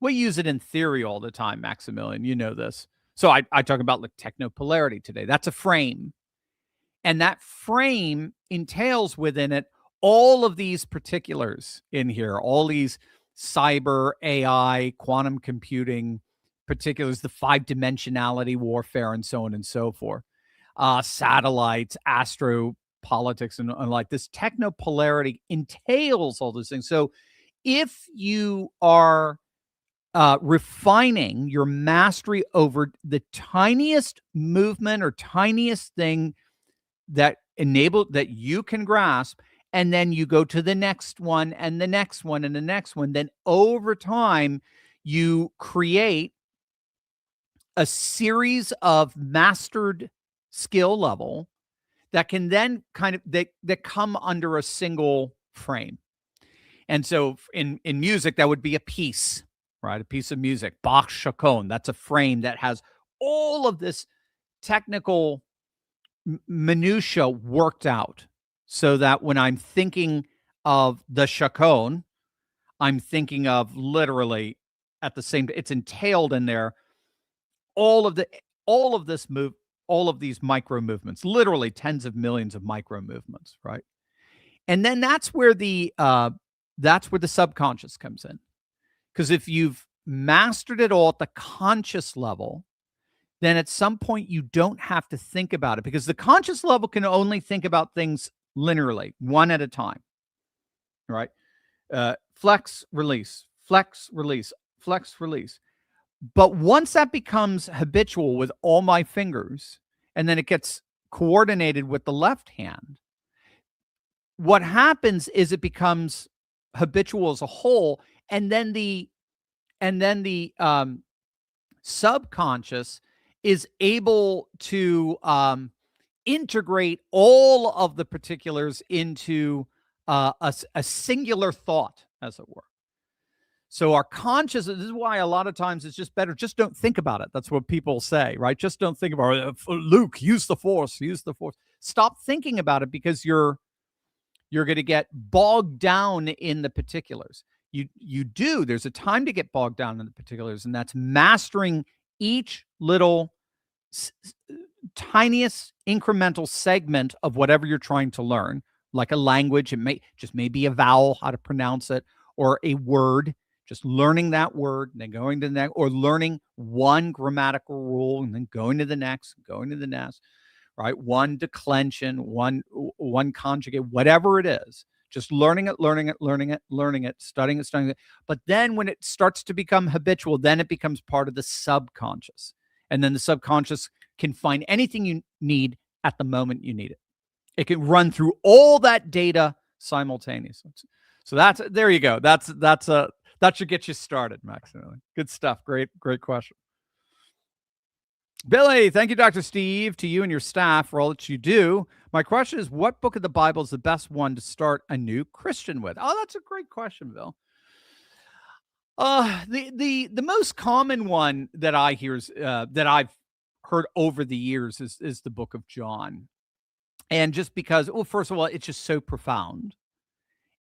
use it in theory all the time, Maximilian, you know this. So I talk about like technopolarity today. That's a frame. And that frame entails within it all of these particulars in here, all these cyber AI, quantum computing particulars, the 5-dimensionality warfare, and so on and so forth, satellites, astropolitics, and like this technopolarity entails all those things. So if you are refining your mastery over the tiniest movement or tiniest thing that you can grasp, and then you go to the next one and the next one and the next one, then over time you create a series of mastered skill level that can then kind of that come under a single frame. And so in music, that would be a piece, right? A piece of music, Bach's chaconne. That's a frame that has all of this technical minutia worked out, so that when I'm thinking of the chaconne, I'm thinking of literally at the same, it's entailed in there all of these micro movements, literally tens of millions of micro movements, right? And then that's where the subconscious comes in. Because if you've mastered it all at the conscious level, then at some point you don't have to think about it, because the conscious level can only think about things linearly, one at a time, right? Flex, release, flex, release, flex, release. But once that becomes habitual with all my fingers, and then it gets coordinated with the left hand, what happens is it becomes habitual as a whole, and then the subconscious is able to integrate all of the particulars into a singular thought, as it were. So our conscious, this is why a lot of times it's just better, just don't think about it. That's what people say, right? Just don't think about it. Luke, use the force, use the force. Stop thinking about it, because you're going to get bogged down in the particulars. There's a time to get bogged down in the particulars, and that's mastering each little tiniest incremental segment of whatever you're trying to learn, like a language. It may be a vowel, how to pronounce it, or a word, just learning that word and then going to the next, or learning one grammatical rule and then going to the next, right? One declension, one conjugate, whatever it is, just learning it, studying it. But then when it starts to become habitual, then it becomes part of the subconscious. And then the subconscious can find anything you need at the moment you need it. It can run through all that data simultaneously. So there you go. That should get you started, Maximilian. Good stuff. Great question. Billy, thank you, Dr. Steve, to you and your staff for all that you do. My question is, what book of the Bible is the best one to start a new Christian with? Oh, that's a great question, Bill. The most common one that I hear is that I've heard over the years is the book of John. And just because, well, first of all, it's just so profound,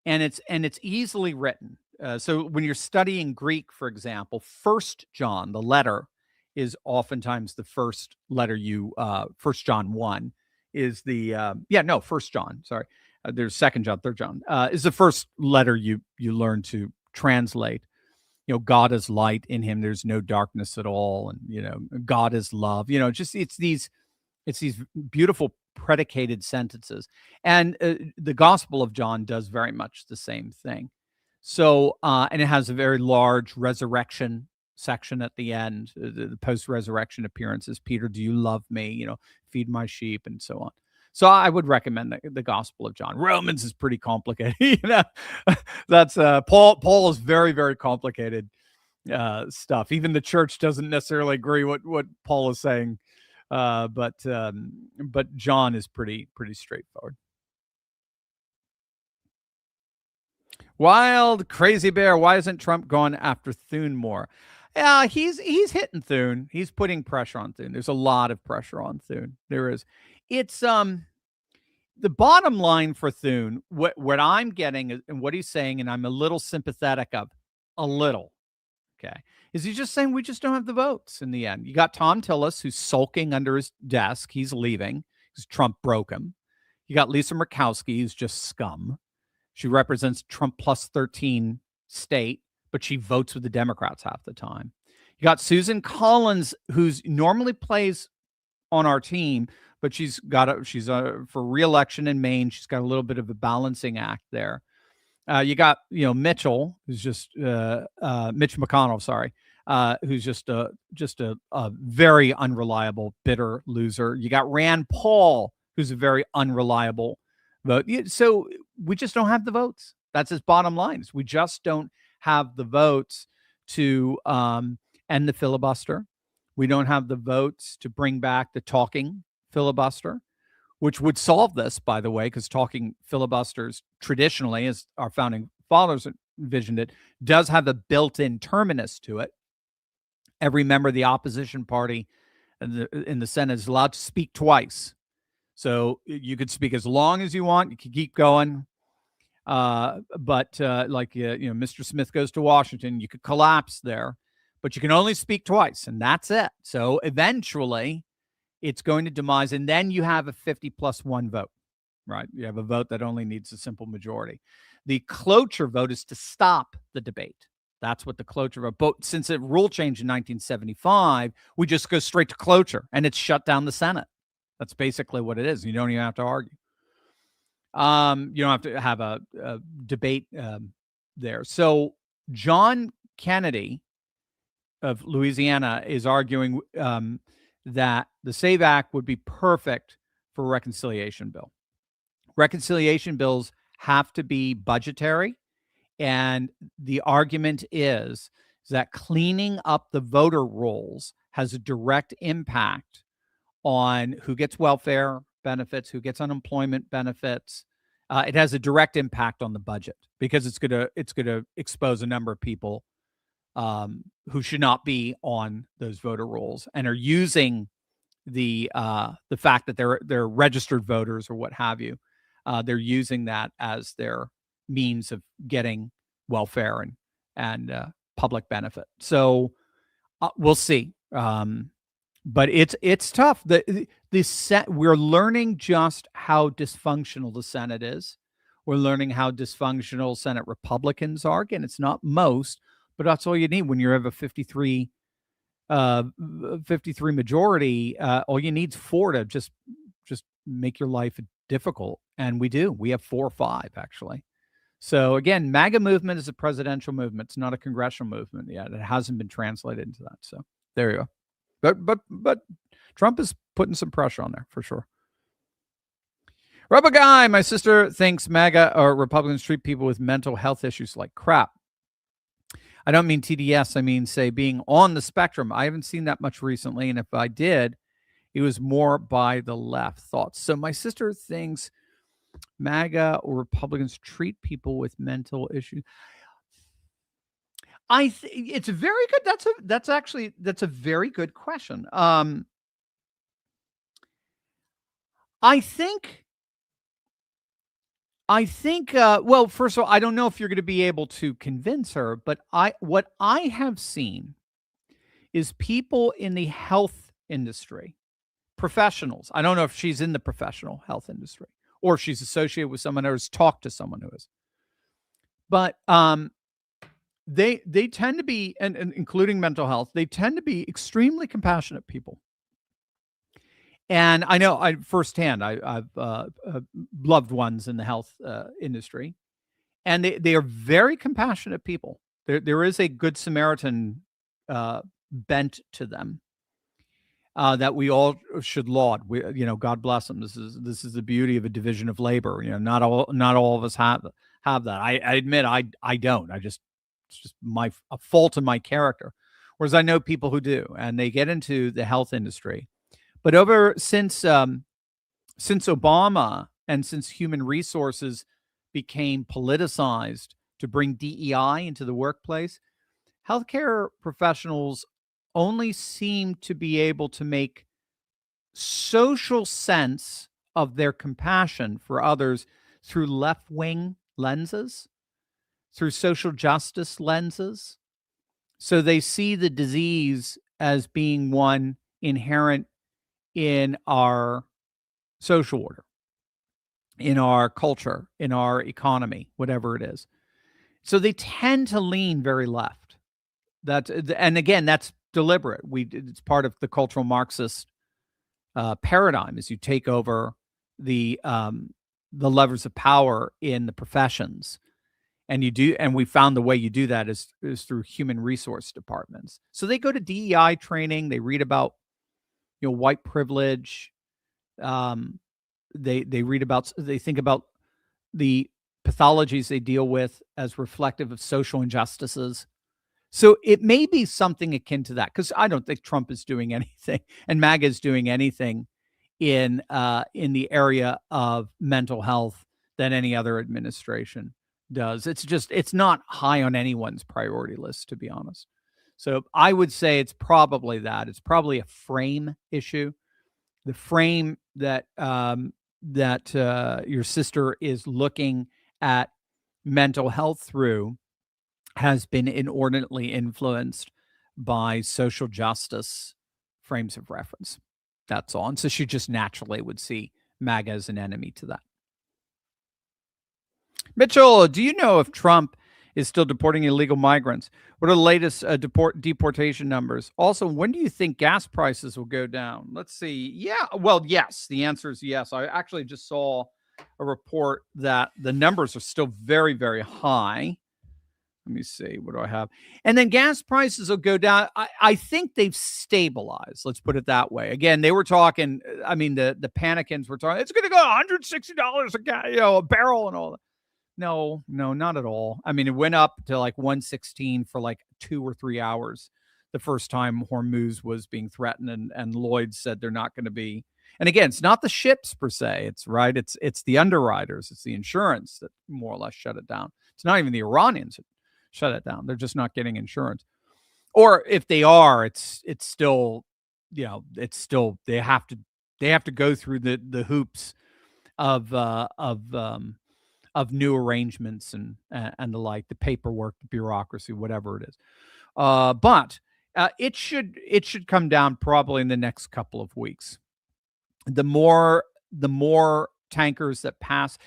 and it's easily written. So when you're studying Greek, for example, First John, the letter, is oftentimes the first letter you. First John 1 is the First John. Sorry, there's Second John, Third John is the first letter you learn to translate. God is light, in him there's no darkness at all, and God is love. Just it's these beautiful predicated sentences, and the Gospel of John does very much the same thing. So, and it has a very large resurrection section at the end, the post-resurrection appearances. Peter, do you love me? Feed my sheep, and so on. So I would recommend the Gospel of John. Romans is pretty complicated. That's Paul is very, very complicated stuff. Even the church doesn't necessarily agree what Paul is saying. But John is pretty straightforward. Wild Crazy Bear, why isn't Trump gone after Thune more? Yeah, he's hitting Thune. He's putting pressure on Thune. There's a lot of pressure on Thune. There is. It's the bottom line for Thune, what I'm getting and what he's saying, and I'm a little sympathetic of, a little, okay, is he just saying we just don't have the votes in the end. You got Tom Tillis, who's sulking under his desk. He's leaving because Trump broke him. You got Lisa Murkowski, who's just scum. She represents Trump plus 13 state, but she votes with the Democrats half the time. You got Susan Collins, who's normally plays on our team, but she's for re-election in Maine. She's got a little bit of a balancing act there. You got, Mitchell, who's just Mitch McConnell, sorry, who's just a very unreliable, bitter loser. You got Rand Paul, who's a very unreliable vote. So we just don't have the votes. That's his bottom line. We just don't have the votes to end the filibuster. We don't have the votes to bring back the talking filibuster, which would solve this, by the way, because talking filibusters traditionally, as our founding fathers envisioned it, does have a built-in terminus to it. Every member of the opposition party in the Senate is allowed to speak twice. So you could speak as long as you want. You can keep going. But Mr. Smith goes to Washington, you could collapse there, but you can only speak twice, and that's it. So eventually it's going to demise, and then you have a 50+1 vote, right? You have a vote that only needs a simple majority. The cloture vote is to stop the debate. That's what the cloture vote. But since it rule changed in 1975, we just go straight to cloture, and it's shut down the Senate. That's basically what it is. You don't even have to argue. You don't have to have a debate there. So John Kennedy of Louisiana is arguing that the SAVE Act would be perfect for a reconciliation bill. Reconciliation bills have to be budgetary, and the argument is that cleaning up the voter rolls has a direct impact on who gets welfare benefits, who gets unemployment benefits. It has a direct impact on the budget because it's gonna expose a number of people who should not be on those voter rolls and are using the fact that they're registered voters or what have you. They're using that as their means of getting welfare and public benefit. So we'll see. But it's tough. We're learning just how dysfunctional the Senate is. We're learning how dysfunctional Senate Republicans are. Again, it's not most, but that's all you need when you have a 53 majority. All you need is 4 to just make your life difficult. And we do. We have 4 or 5, actually. So again, MAGA movement is a presidential movement. It's not a congressional movement yet. It hasn't been translated into that. So there you go. But Trump is putting some pressure on there for sure. Rubber Guy, my sister thinks MAGA or Republicans treat people with mental health issues like crap. I don't mean TDS. I mean, say, being on the spectrum. I haven't seen that much recently. And if I did, it was more by the left. Thoughts. So my sister thinks MAGA or Republicans treat people with mental issues. It's very good. That's a very good question. I think well, first of all, I don't know if you're going to be able to convince her, but what I have seen is people in the health industry, professionals. I don't know if she's in the professional health industry or if she's associated with someone or has talked to someone who is. But they tend to be, and including mental health, they tend to be extremely compassionate people. And I know I firsthand, I've loved ones in the health industry, and they are very compassionate people. There is a good Samaritan bent to them that we all should laud. God bless them. This is the beauty of a division of labor. Not all of us have that. I admit I don't. It's just a fault in my character. Whereas I know people who do, and they get into the health industry. But since Obama and since human resources became politicized to bring DEI into the workplace, healthcare professionals only seem to be able to make social sense of their compassion for others through left-wing lenses, through social justice lenses. So they see the disease as being one inherent in our social order, in our culture, in our economy, whatever it is. So they tend to lean very left. And again, that's deliberate. It's part of the cultural Marxist paradigm, as you take over the levers of power in the professions, and we found the way you do that is through human resource departments. So they go to DEI training. They read about white privilege. They think about the pathologies they deal with as reflective of social injustices. So it may be something akin to that, because I don't think Trump is doing anything and MAGA is doing anything in the area of mental health than any other administration does. It's not high on anyone's priority list, to be honest. So I would say it's probably that. It's probably a frame issue. The frame that your sister is looking at mental health through has been inordinately influenced by social justice frames of reference. That's all. And so she just naturally would see MAGA as an enemy to that. Mitchell, do you know if Trump is still deporting illegal migrants? What are the latest deportation numbers? Also, when do you think gas prices will go down? Let's see. Yeah, well, yes. The answer is yes. I actually just saw a report that the numbers are still very, very high. Let me see. What do I have? And then gas prices will go down. I think they've stabilized. Let's put it that way. Again, they were talking, I mean, the panicans were talking, it's going to go $160 a barrel and all that. No, not at all. I mean, it went up to like 116 for like 2 or 3 hours the first time Hormuz was being threatened, and Lloyd said they're not going to be. And again, it's not the ships per se. It's the underwriters. It's the insurance that more or less shut it down. It's not even the Iranians that shut it down. They're just not getting insurance. Or if they are, it's still, they have to go through the hoops of new arrangements and the like, the paperwork, the bureaucracy, whatever it is. But it should come down probably in the next couple of weeks. The more tankers that pass,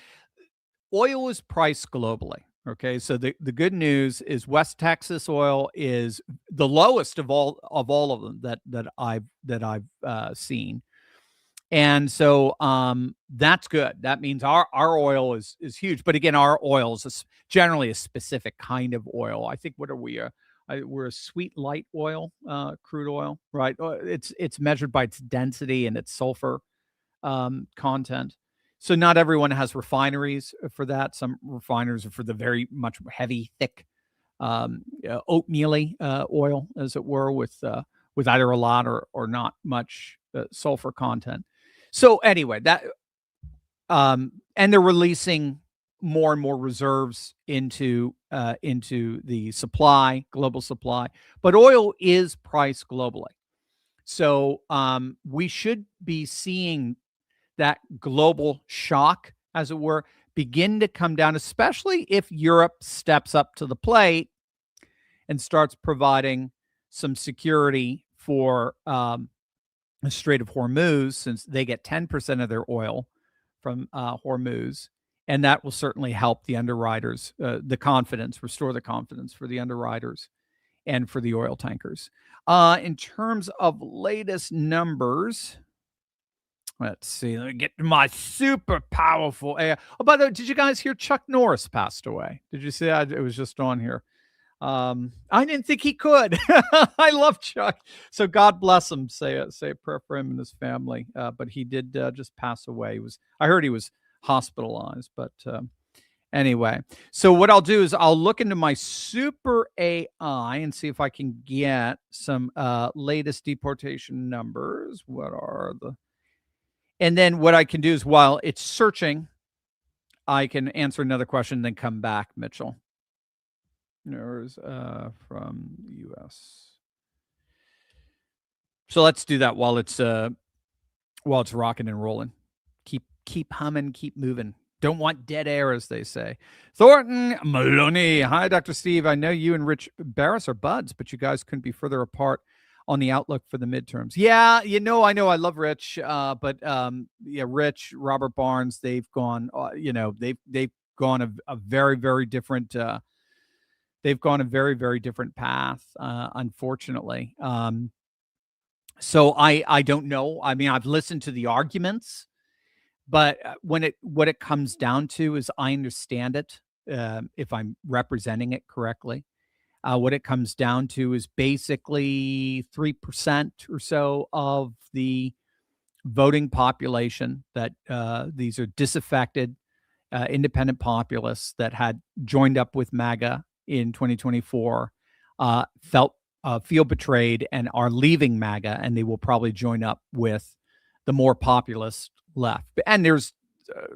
oil is priced globally. Okay, so the good news is West Texas oil is the lowest of all of them that I've seen. And so that's good. That means our oil is huge. But again, our oil is generally a specific kind of oil. I think, what are we? We're a sweet light oil, crude oil, right? It's measured by its density and its sulfur content. So not everyone has refineries for that. Some refineries are for the very much heavy, thick, oatmeal-y oil, as it were, with either a lot or not much sulfur content. So anyway, that and they're releasing more and more reserves into the global supply. But oil is priced globally, so we should be seeing that global shock, as it were, begin to come down, especially if Europe steps up to the plate and starts providing some security for the Strait of Hormuz, since they get 10% of their oil from Hormuz. And that will certainly help the underwriters, restore the confidence for the underwriters and for the oil tankers. In terms of latest numbers, let's see. Let me get to my super powerful AI. Oh, by the way, did you guys hear Chuck Norris passed away? Did you see that? It was just on here. I didn't think he could. I love Chuck. So God bless him. Say a prayer for him and his family. But he did just pass away. I heard he was hospitalized, but anyway. So what I'll do is I'll look into my super AI and see if I can get some latest deportation numbers. And then what I can do is, while it's searching, I can answer another question, then come back, Mitchell. There's from the U.S. So let's do that while it's rocking and rolling. Keep humming, keep moving. Don't want dead air, as they say. Thornton Maloney. Hi, Dr. Steve. I know you and Rich Barris are buds, but you guys couldn't be further apart on the outlook for the midterms. Yeah, I know. I love Rich, but Rich, Robert Barnes, they've gone. They've gone a very, very different. They've gone a very, very different path, unfortunately. So I don't know. I mean, I've listened to the arguments, but what it comes down to is, I understand it, if I'm representing it correctly. What it comes down to is basically 3% or so of the voting population that these are disaffected, independent populists that had joined up with MAGA in 2024, feel betrayed and are leaving MAGA, and they will probably join up with the more populist left. And there's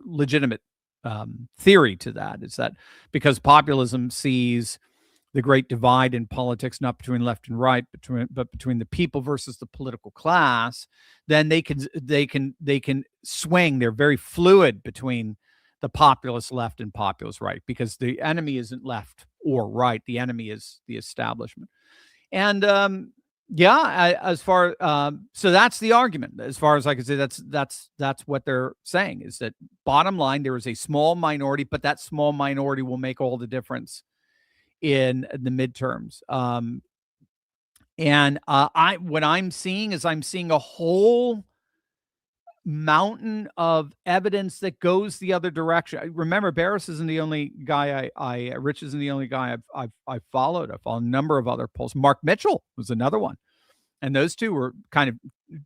legitimate theory to that, is that because populism sees the great divide in politics, not between left and right, but between the people versus the political class, then they can swing. They're very fluid between the populist left and populist right, because the enemy isn't left or right. The enemy is the establishment. And so that's the argument. As far as I can say, that's what they're saying, is that bottom line, there is a small minority, but that small minority will make all the difference in the midterms. What I'm seeing is, I'm seeing a whole mountain of evidence that goes the other direction. Remember, Barris isn't the only guy Rich isn't the only guy I've followed. I followed a number of other polls. Mark Mitchell was another one. And those two were kind of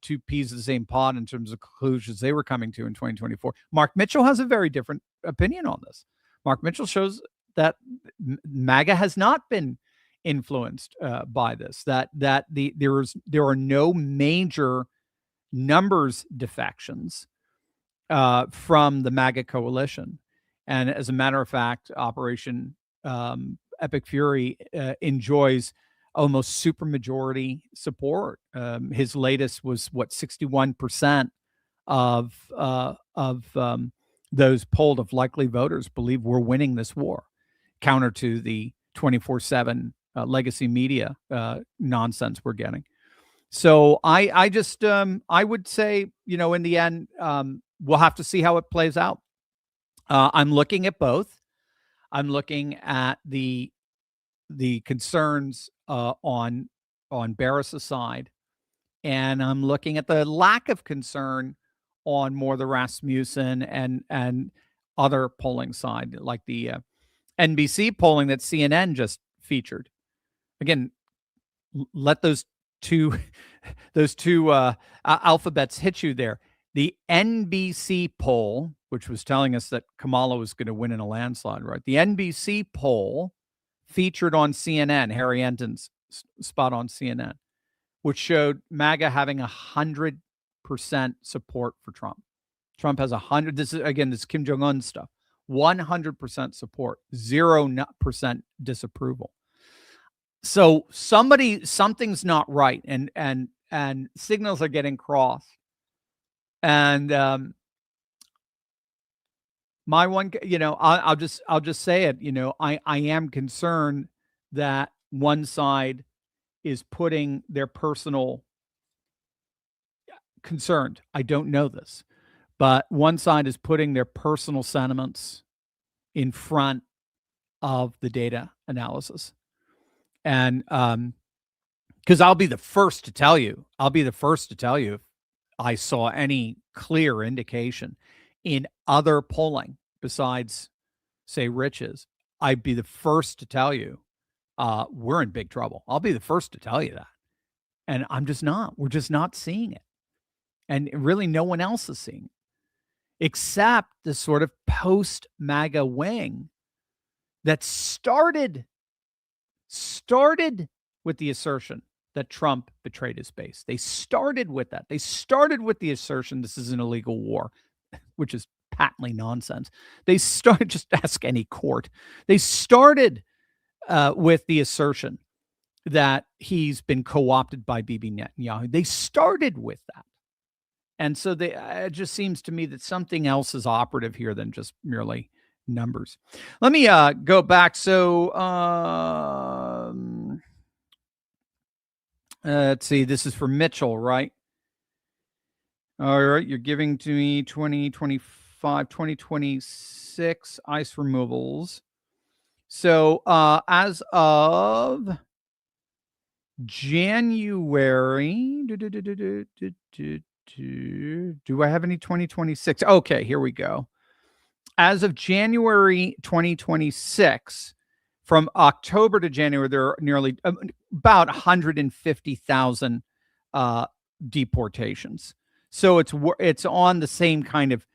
two peas of the same pod in terms of conclusions they were coming to in 2024. Mark Mitchell has a very different opinion on this. Mark Mitchell shows that MAGA has not been influenced by this, that there are no major numbers defections from the MAGA coalition. And as a matter of fact, Operation Epic Fury enjoys almost supermajority support. His latest was 61% of those polled of likely voters believe we're winning this war, counter to the 24/7 legacy media nonsense we're getting. So I just I would say, in the end, we'll have to see how it plays out. I'm looking at both. I'm looking at the concerns on Barris's side, and I'm looking at the lack of concern on more the Rasmussen and other polling side, like the NBC polling that CNN just featured. Again, let those two alphabets hit you there. The NBC poll, which was telling us that Kamala was going to win in a landslide, right? The NBC poll featured on CNN, Harry Enton's spot on CNN, which showed MAGA having 100% support for Trump. Trump has 100. This is Kim Jong-un stuff. 100% support, 0% disapproval. So something's not right, and signals are getting crossed. And My one, I'll just say it. I am concerned that one side is putting their personal concerned. I don't know this, but one side is putting their personal sentiments in front of the data analysis. And because I'll be the first to tell you, if I saw any clear indication in other polling besides, say, Rich's, I'd be the first to tell you we're in big trouble. I'll be the first to tell you that. And I'm just not. We're just not seeing it. And really no one else is seeing it, except the sort of post-MAGA wing that started with the assertion that Trump betrayed his base. They started with that. They started with the assertion this is an illegal war, which is patently nonsense. They started, just ask any court. They started with the assertion that he's been co-opted by Bibi Netanyahu. They started with that. And so it just seems to me that something else is operative here than just merely numbers. Let me go back. So let's see. This is for Mitchell, right? All right. You're giving to me 2025, 2026 ice removals. So as of January, do I have any 2026? Okay, here we go. As of January 2026, from October to January, there are nearly about 150,000 deportations. So it's on the same kind of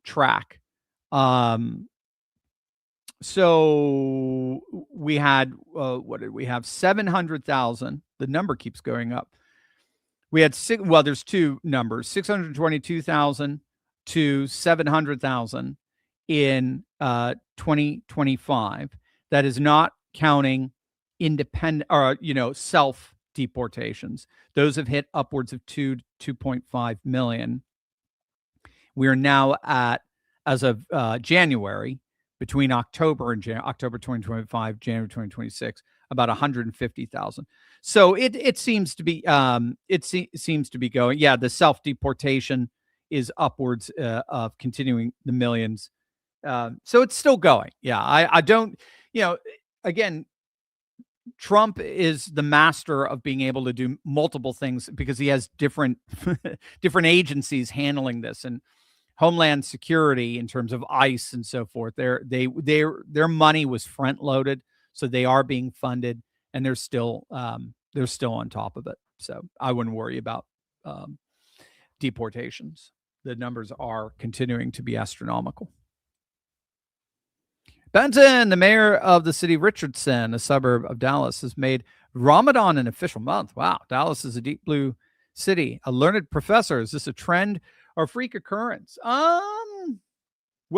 track. So we had what did we have? 700,000. The number keeps going up. We had there's two numbers: 622,000 to 700,000 in 2025. That is not counting independent or self deportations. Those have hit upwards of 2.5 million. We are now at, as of January, between October and October 2025, January 2026, about 150,000. So it seems to be seems to be going. Yeah, the self deportation is upwards of continuing the millions. So it's still going. Yeah, I don't. Again, Trump is the master of being able to do multiple things because he has different different agencies handling this, and Homeland Security in terms of ICE and so forth. Their money was front loaded, so they are being funded, and they're still on top of it. So I wouldn't worry about deportations. The numbers are continuing to be astronomical. Benton, the mayor of the city of Richardson, a suburb of Dallas, has made Ramadan an official month. Wow, Dallas is a deep blue city. A learned professor. Is this a trend or freak occurrence? We'll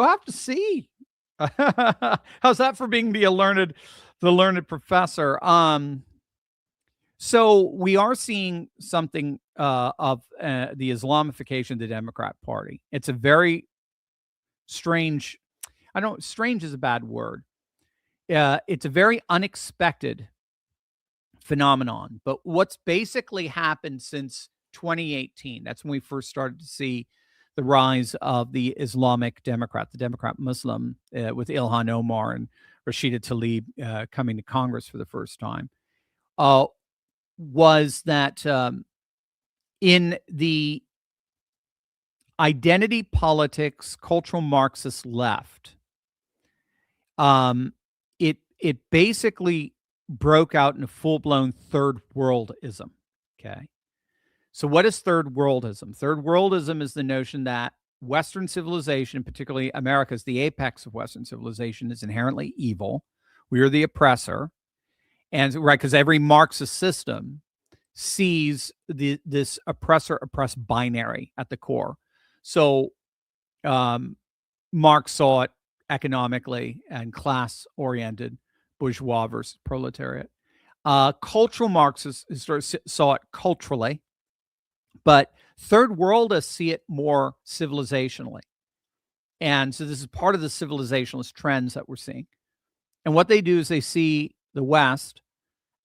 have to see. How's that for being the learned professor? So we are seeing something of the Islamification of the Democrat Party. It's a very strange. Strange is a bad word. It's a very unexpected phenomenon. But what's basically happened since 2018, that's when we first started to see the rise of the Islamic Democrat, the Democrat Muslim, with Ilhan Omar and Rashida Tlaib coming to Congress for the first time, was that in the identity politics, cultural Marxist left, it basically broke out in a full-blown third worldism. Okay. So what is third worldism? Third worldism is the notion that Western civilization, particularly America, is the apex of Western civilization, is inherently evil. We are the oppressor. And right, because every Marxist system sees this oppressor-oppressed binary at the core. So Marx saw it economically and class-oriented, bourgeois versus proletariat. Cultural Marxists saw it culturally, but third worldists see it more civilizationally. And so this is part of the civilizationalist trends that we're seeing. And what they do is they see the West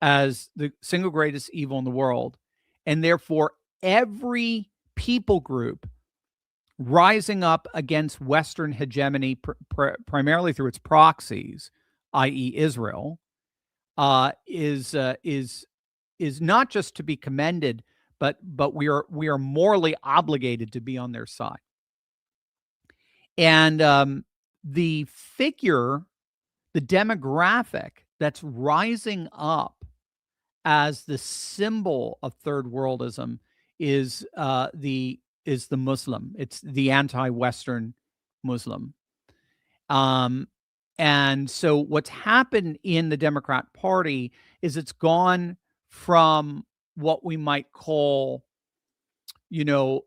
as the single greatest evil in the world. And therefore, every people group rising up against Western hegemony, primarily through its proxies, i.e., Israel, is not just to be commended, but we are morally obligated to be on their side. And the figure, the demographic that's rising up as the symbol of third worldism is the Muslim. It's the anti-Western Muslim. And so what's happened in the Democrat Party is it's gone from what we might call, the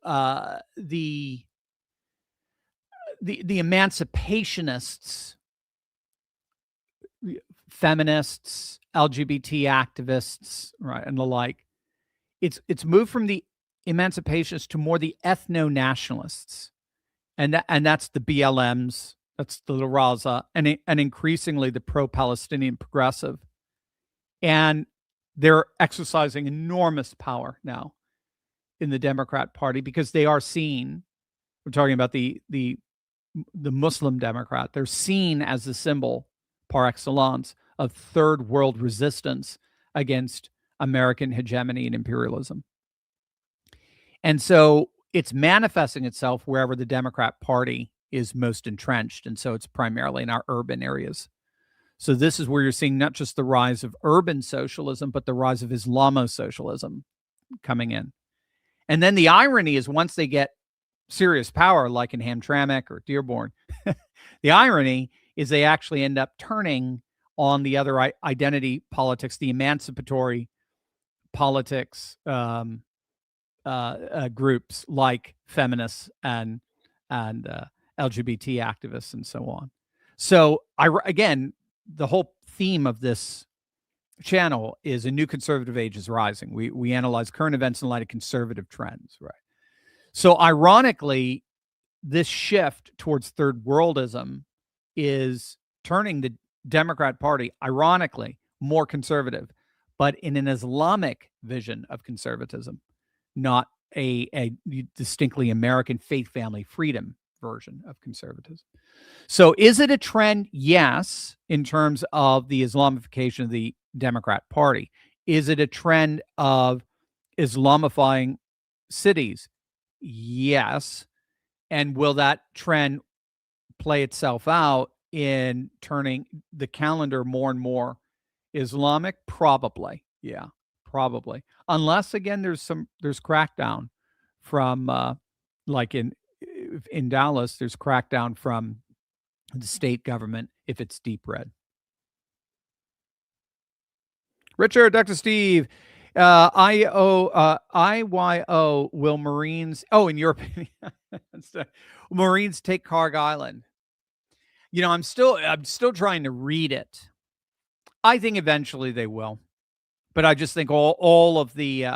emancipationists, feminists, LGBT activists, right, and the like. It's moved from the emancipationists to more the ethno-nationalists, and that's the BLMs, that's the La Raza, and increasingly the pro-Palestinian progressive, and they're exercising enormous power now in the Democrat Party because they are seen. We're talking about the Muslim Democrat. They're seen as the symbol par excellence of third world resistance against American hegemony and imperialism. And so it's manifesting itself wherever the Democrat Party is most entrenched. And so it's primarily in our urban areas. So this is where you're seeing not just the rise of urban socialism, but the rise of Islamo-socialism coming in. And then the irony is once they get serious power, like in Hamtramck or Dearborn, the irony is they actually end up turning on the other identity politics, the emancipatory politics groups like feminists and LGBT activists and so on. So again, the whole theme of this channel is a new conservative age is rising. We analyze current events in light of conservative trends, right? So ironically, this shift towards third worldism is turning the Democrat Party, ironically, more conservative, but in an Islamic vision of conservatism, not a distinctly American faith, family, freedom version of conservatism. So is it a trend? Yes, in terms of the Islamification of the Democrat Party. Is it a trend of Islamifying cities? Yes. And will that trend play itself out in turning the calendar more and more Islamic? Probably. Yeah, probably. Unless again, there's crackdown from like in Dallas, there's crackdown from the state government if it's deep red. Richard, Dr. Steve, IYO, will Marines, in your opinion, Marines take Carg Island? I'm still trying to read it. I think eventually they will, but I just think all of the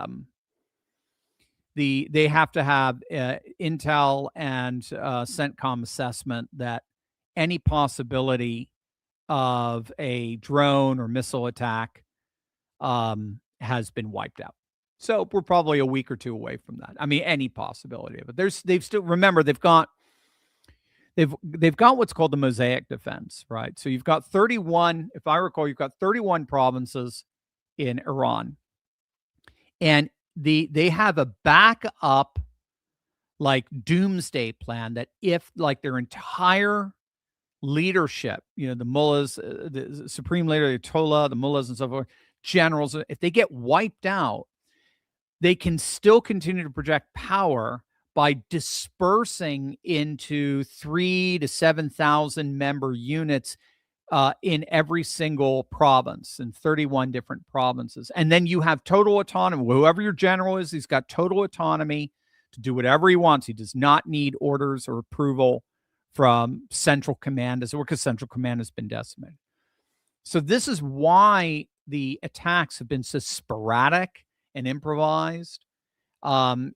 they have to have intel and CENTCOM assessment that any possibility of a drone or missile attack has been wiped out. So we're probably a week or two away from that. I mean, any possibility of it. They've still, remember, they've got what's called the Mosaic Defense, right? So you've got 31, if I recall, you've got 31 provinces in Iran, and they have a backup like doomsday plan that if like their entire leadership, the mullahs, the supreme leader, the Ayatollah, the mullahs and so forth, generals, if they get wiped out, they can still continue to project power by dispersing into 3,000 to 7,000 member units in every single province, in 31 different provinces. And then you have total autonomy. Whoever your general is, he's got total autonomy to do whatever he wants. He does not need orders or approval from Central Command, because Central Command has been decimated. So this is why the attacks have been so sporadic and improvised.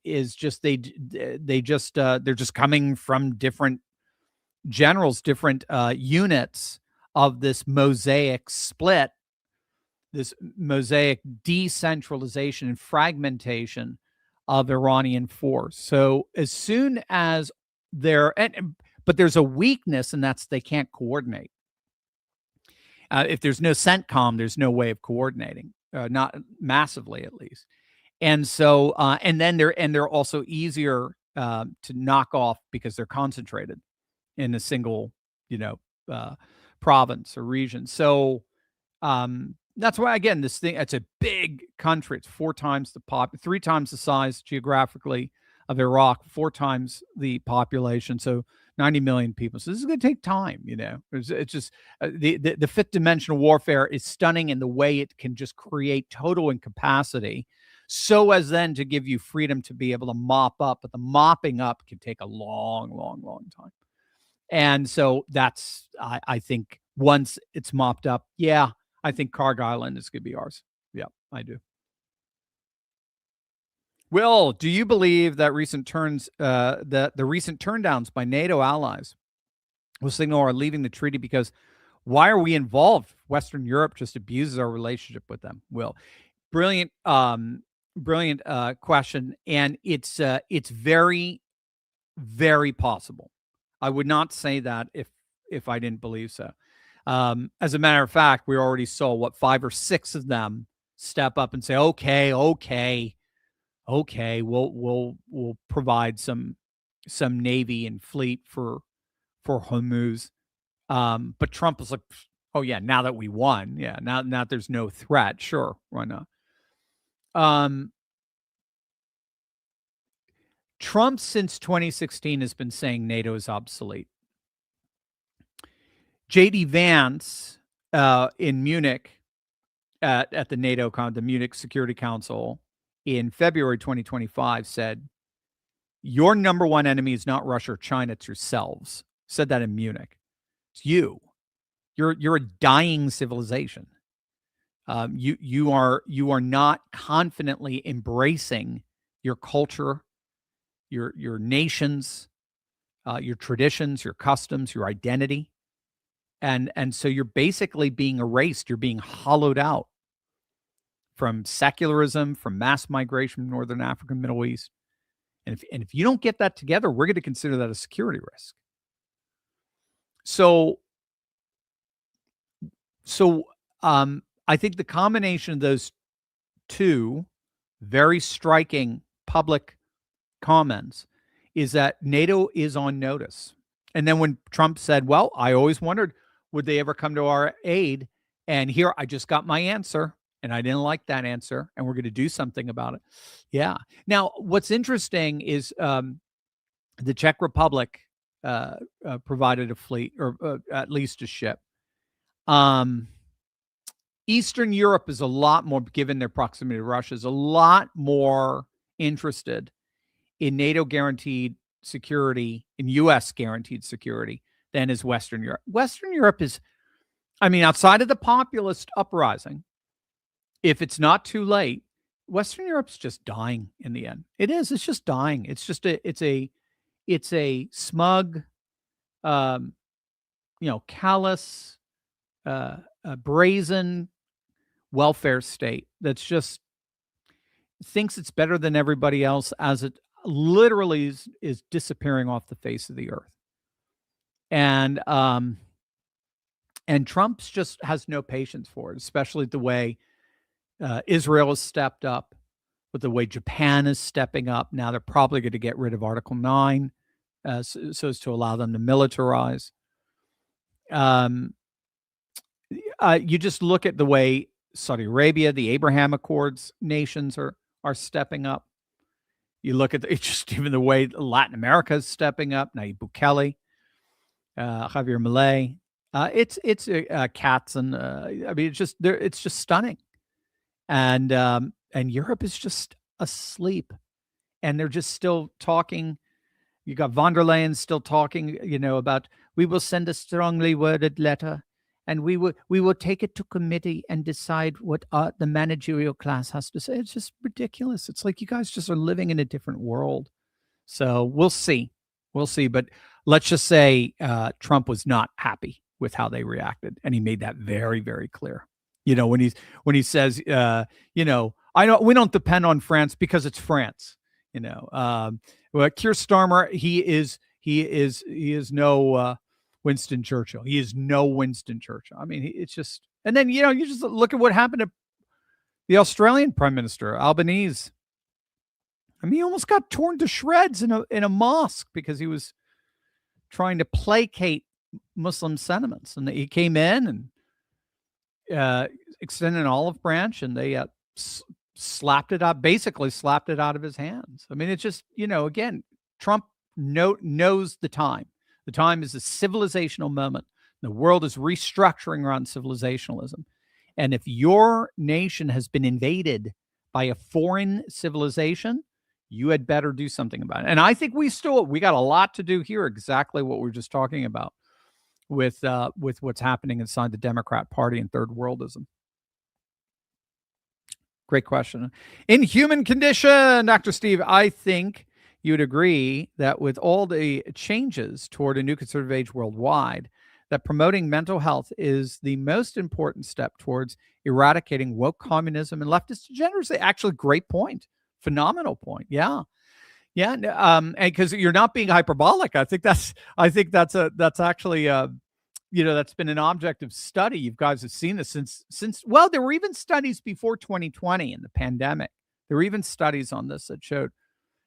Is just they're just coming from different generals, different units of this mosaic split, this mosaic decentralization and fragmentation of Iranian force. So as soon as but there's a weakness, and that's they can't coordinate. If there's no CENTCOM, there's no way of coordinating, not massively at least. And so, and then they're also easier to knock off because they're concentrated in a single, province or region. So that's why, again, it's a big country. It's 3 times the size geographically of Iraq, 4 times the population. So 90 million people. So this is going to take time. It's just the fifth dimensional warfare is stunning in the way it can just create total incapacity, so as then to give you freedom to be able to mop up. But the mopping up can take a long, long, long time. And so that's, I think, once it's mopped up, I think Karg Island is going to be ours. Yeah, I do. Will, do you believe that the recent turndowns by NATO allies will signal our leaving the treaty? Because why are we involved? Western Europe just abuses our relationship with them. Will, brilliant question, and it's very, very possible. I would not say that if I didn't believe so. As a matter of fact, we already saw 5 or 6 of them step up and say, okay, we'll provide some Navy and fleet for Hormuz. But Trump was like, oh yeah, now that we won, now there's no threat, sure, why not? Trump since 2016 has been saying NATO is obsolete. J.D. Vance in Munich at the the Munich Security Council in February 2025 said, your number one enemy is not Russia or China, it's yourselves. Said that in Munich. It's you. You're a dying civilization. You are not confidently embracing your culture, your nations, your traditions, your customs, your identity. And so you're basically being erased. You're being hollowed out from secularism, from mass migration from Northern Africa, Middle East. And if you don't get that together, we're going to consider that a security risk. So I think the combination of those two very striking public comments is that NATO is on notice. And then when Trump said, well, I always wondered, would they ever come to our aid? And here, I just got my answer, and I didn't like that answer, and we're going to do something about it. Yeah. Now, what's interesting is the Czech Republic provided a fleet, or at least a ship. Eastern Europe is a lot more, given their proximity to Russia, is a lot more interested in NATO guaranteed security, in U.S. guaranteed security, than is Western Europe. Western Europe is, outside of the populist uprising, if it's not too late, Western Europe's just dying in the end. It is. It's just dying. It's just it's a smug, callous, brazen welfare state that's just thinks it's better than everybody else, as it literally is disappearing off the face of the earth. And Trump's just has no patience for it, especially the way Israel has stepped up, with the way Japan is stepping up. Now they're probably going to get rid of Article 9 so as to allow them to militarize. You just look at the way Saudi Arabia, the Abraham Accords nations are stepping up. You look at just even the way Latin America is stepping up. Nayib Bukele, Javier Milei. It's cats, and it's just stunning. And Europe is just asleep, and they're just still talking. You got von der Leyen still talking, about, we will send a strongly worded letter, and we will take it to committee and decide what the managerial class has to say. It's just ridiculous. It's like you guys just are living in a different world. So we'll see. But let's just say Trump was not happy with how they reacted, and he made that very, very clear. When he says, we don't depend on France because it's France. Well, Keir Starmer, he is no Winston Churchill. He is no Winston Churchill. I mean, it's just, and then you just look at what happened to the Australian Prime Minister Albanese. I mean, he almost got torn to shreds in a mosque because he was trying to placate Muslim sentiments, and he came in and extended an olive branch, and they basically slapped it out of his hands. I mean, it's just, again, Trump knows the time. The time is a civilizational moment. The world is restructuring around civilizationalism. And if your nation has been invaded by a foreign civilization, you had better do something about it. And I think we got a lot to do here, exactly what we were just talking about with what's happening inside the Democrat Party and third worldism. Great question. In human condition, Dr. Steve, I think you'd agree that with all the changes toward a new conservative age worldwide, that promoting mental health is the most important step towards eradicating woke communism and leftist degeneracy. Actually, great point. Phenomenal point. Yeah. And because you're not being hyperbolic, I think that's actually that's been an object of study. You guys have seen this since there were even studies before 2020 in the pandemic. There were even studies on this that showed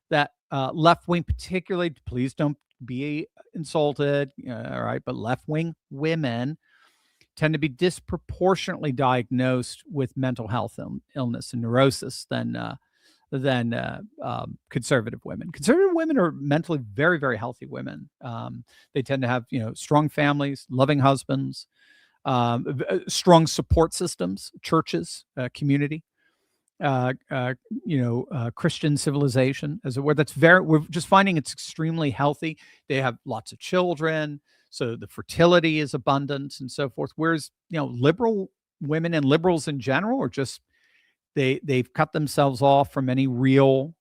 that left wing, particularly, please don't be insulted, all right, but left wing women tend to be disproportionately diagnosed with mental health illness and neurosis than conservative women. Conservative women are mentally very, very healthy women. They tend to have, strong families, loving husbands, strong support systems, churches, community, Christian civilization as a word. We're just finding it's extremely healthy. They have lots of children, so the fertility is abundant and so forth. Whereas, liberal women and liberals in general are just, they've cut themselves off from any real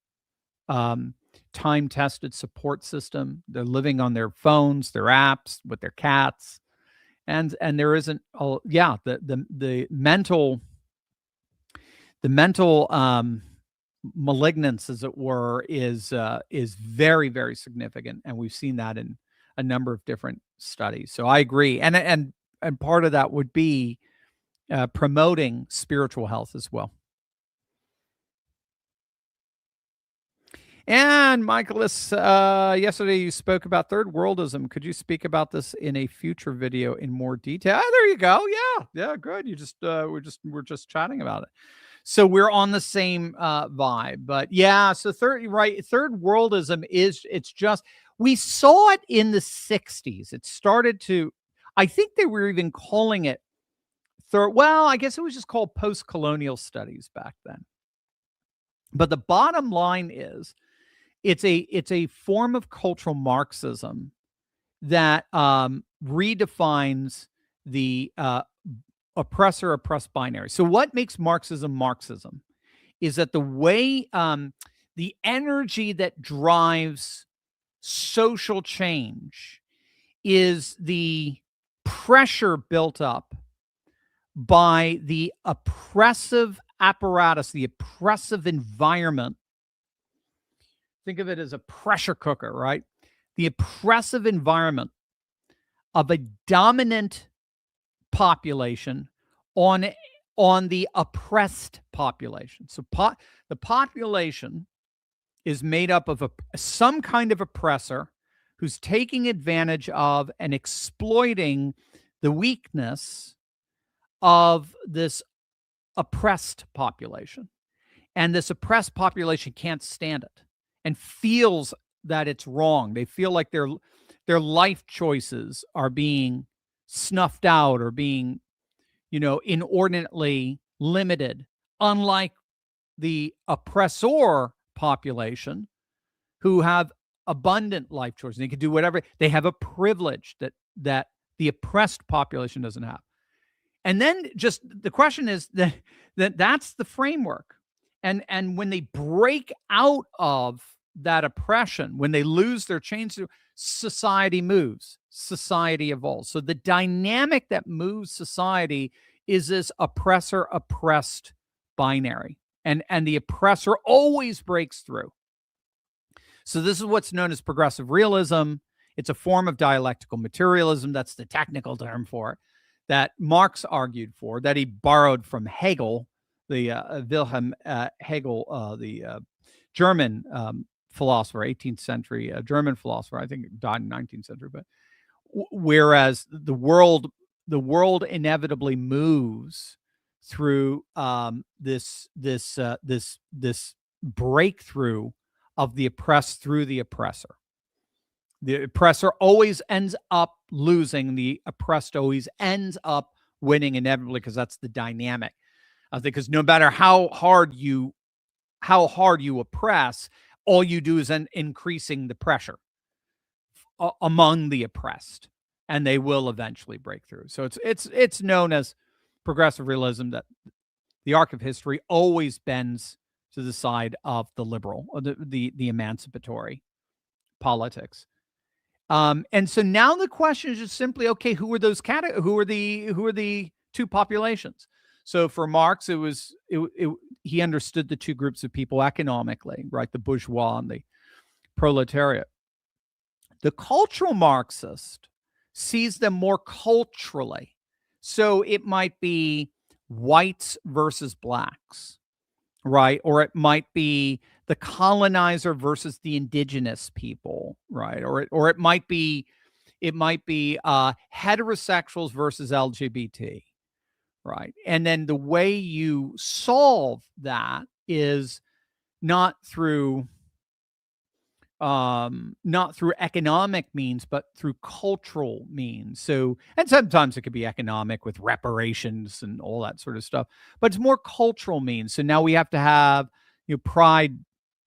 time-tested support system. They're living on their phones, their apps, with their cats, and there isn't the mental malignance, as it were, is very, very significant, and we've seen that in a number of different studies. So I agree, and part of that would be promoting spiritual health as well. And Michaelis, yesterday you spoke about third worldism. Could you speak about this in a future video in more detail? There you go. Yeah, good. You just we're just chatting about it. So we're on the same vibe. But yeah, so third worldism it's just, we saw it in the 60s. It started to, I think they were even calling it I guess it was just called post-colonial studies back then. But the bottom line is, it's a form of cultural Marxism that redefines the oppressor-oppressed binary. So what makes Marxism is that the way, the energy that drives social change is the pressure built up by the oppressive apparatus, the oppressive environment. Think of it as a pressure cooker, right? The oppressive environment of a dominant population on the oppressed population. So the population is made up of some kind of oppressor who's taking advantage of and exploiting the weakness of this oppressed population. And this oppressed population can't stand it and feels that it's wrong. They feel like their life choices are being snuffed out or being, inordinately limited, unlike the oppressor population who have abundant life choices. They can do whatever. They have a privilege that the oppressed population doesn't have. And then just the question is that's the framework. And when they break out of that oppression, when they lose their chains, society moves, society evolves. So the dynamic that moves society is this oppressor-oppressed binary. And the oppressor always breaks through. So this is what's known as progressive realism. It's a form of dialectical materialism. That's the technical term for it, that Marx argued for, that he borrowed from Hegel, the Wilhelm Hegel, the German philosopher, 18th century German philosopher. I think died in 19th century. But whereas the world inevitably moves through this breakthrough of the oppressed through the oppressor. The oppressor always ends up losing. The oppressed always ends up winning inevitably, because that's the dynamic. Because no matter how hard you oppress, all you do is increasing the pressure among the oppressed, and they will eventually break through. So it's known as progressive realism, that the arc of history always bends to the side of the liberal, or the emancipatory politics. And so now the question is just simply, okay, who are those who are the two populations? So for Marx, he understood the two groups of people economically, right? The bourgeois and the proletariat. The cultural Marxist sees them more culturally. So it might be whites versus blacks, right? Or it might be the colonizer versus the indigenous people, right? Or it might be heterosexuals versus LGBT, right? And then the way you solve that is not through economic means, but through cultural means. So, and sometimes it could be economic with reparations and all that sort of stuff, but it's more cultural means. So now we have to have, pride.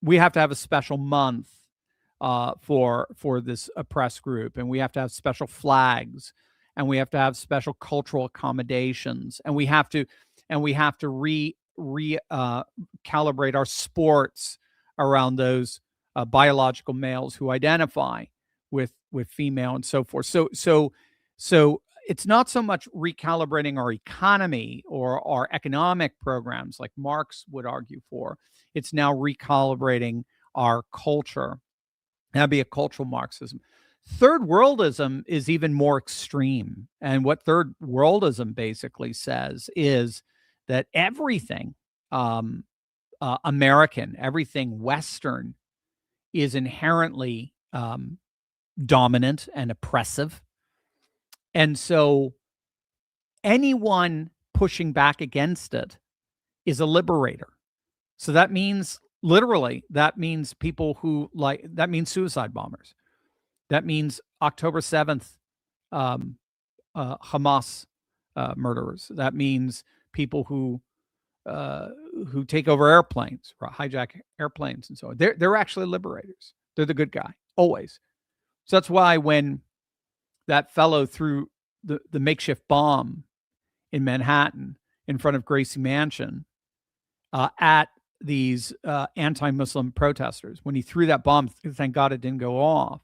We have to have a special month for this oppressed group, and we have to have special flags, and we have to have special cultural accommodations, and we have to calibrate our sports around those biological males who identify with female and so forth. So it's not so much recalibrating our economy or our economic programs like Marx would argue for. It's now recalibrating our culture. That'd be a cultural Marxism. Third worldism is even more extreme. And what third worldism basically says is that everything American, everything Western, is inherently dominant and oppressive. And so anyone pushing back against it is a liberator. So that means, literally, that means people who that means suicide bombers. That means October 7th Hamas murderers. That means people who take over airplanes, hijack airplanes and so on. They're actually liberators. They're the good guy, always. So that's why when that fellow threw the makeshift bomb in Manhattan in front of Gracie Mansion at these anti-Muslim protesters, when he threw that bomb, thank God it didn't go off.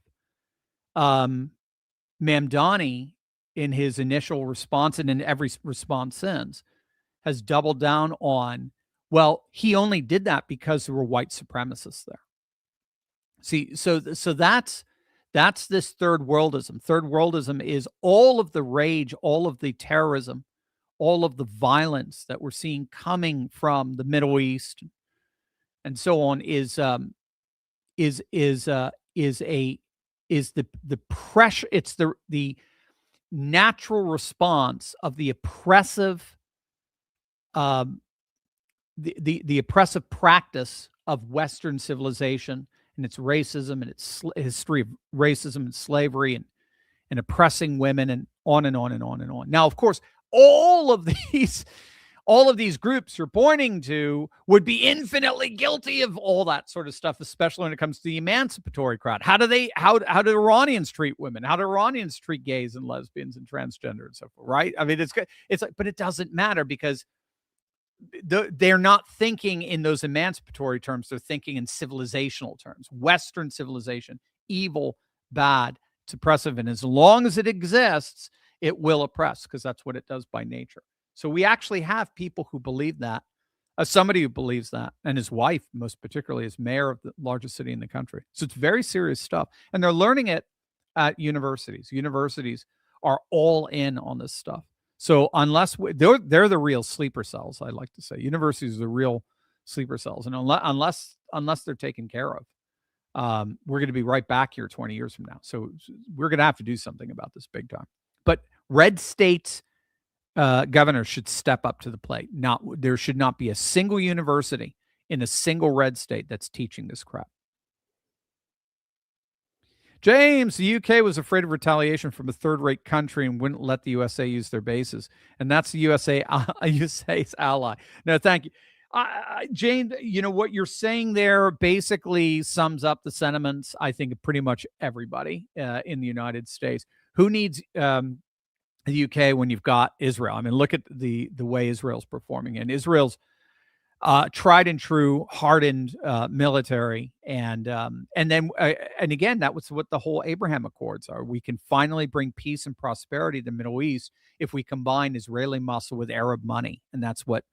Mamdani, in his initial response and in every response since, has doubled down on, well, he only did that because there were white supremacists there. See, so that's this third worldism. Third worldism is all of the rage, all of the terrorism, all of the violence that we're seeing coming from the Middle East and so on is the pressure. It's the natural response of the oppressive the oppressive practice of Western civilization and its racism and its history of racism and slavery and oppressing women and on and on and on and on. Now, of course, all of these groups you're pointing to would be infinitely guilty of all that sort of stuff, especially when it comes to the emancipatory crowd. How do Iranians treat women? How do Iranians treat gays and lesbians and transgender and so forth, right? I mean, it's like, but it doesn't matter because they're not thinking in those emancipatory terms. They're thinking in civilizational terms. Western civilization, evil, bad, it's oppressive. And as long as it exists, it will oppress, because that's what it does by nature. So we actually have people who believe that. Somebody who believes that, and his wife, most particularly, is mayor of the largest city in the country. So it's very serious stuff. And they're learning it at universities. Universities are all in on this stuff. So unless they're the real sleeper cells, I like to say. Universities are the real sleeper cells. And unless they're taken care of, we're going to be right back here 20 years from now. So we're going to have to do something about this big time. But red states governors should step up to the plate. There should not be a single university in a single red state that's teaching this crap. James, the UK was afraid of retaliation from a third-rate country and wouldn't let the USA use their bases. And that's the USA's ally. No, thank you. James, what you're saying there basically sums up the sentiments, I think, of pretty much everybody in the United States. Who needs the UK when you've got Israel? I mean, look at the way Israel's performing. And Israel's tried and true, hardened military, and again, that was what the whole Abraham Accords are. We can finally bring peace and prosperity to the Middle East if we combine Israeli muscle with Arab money, and that's what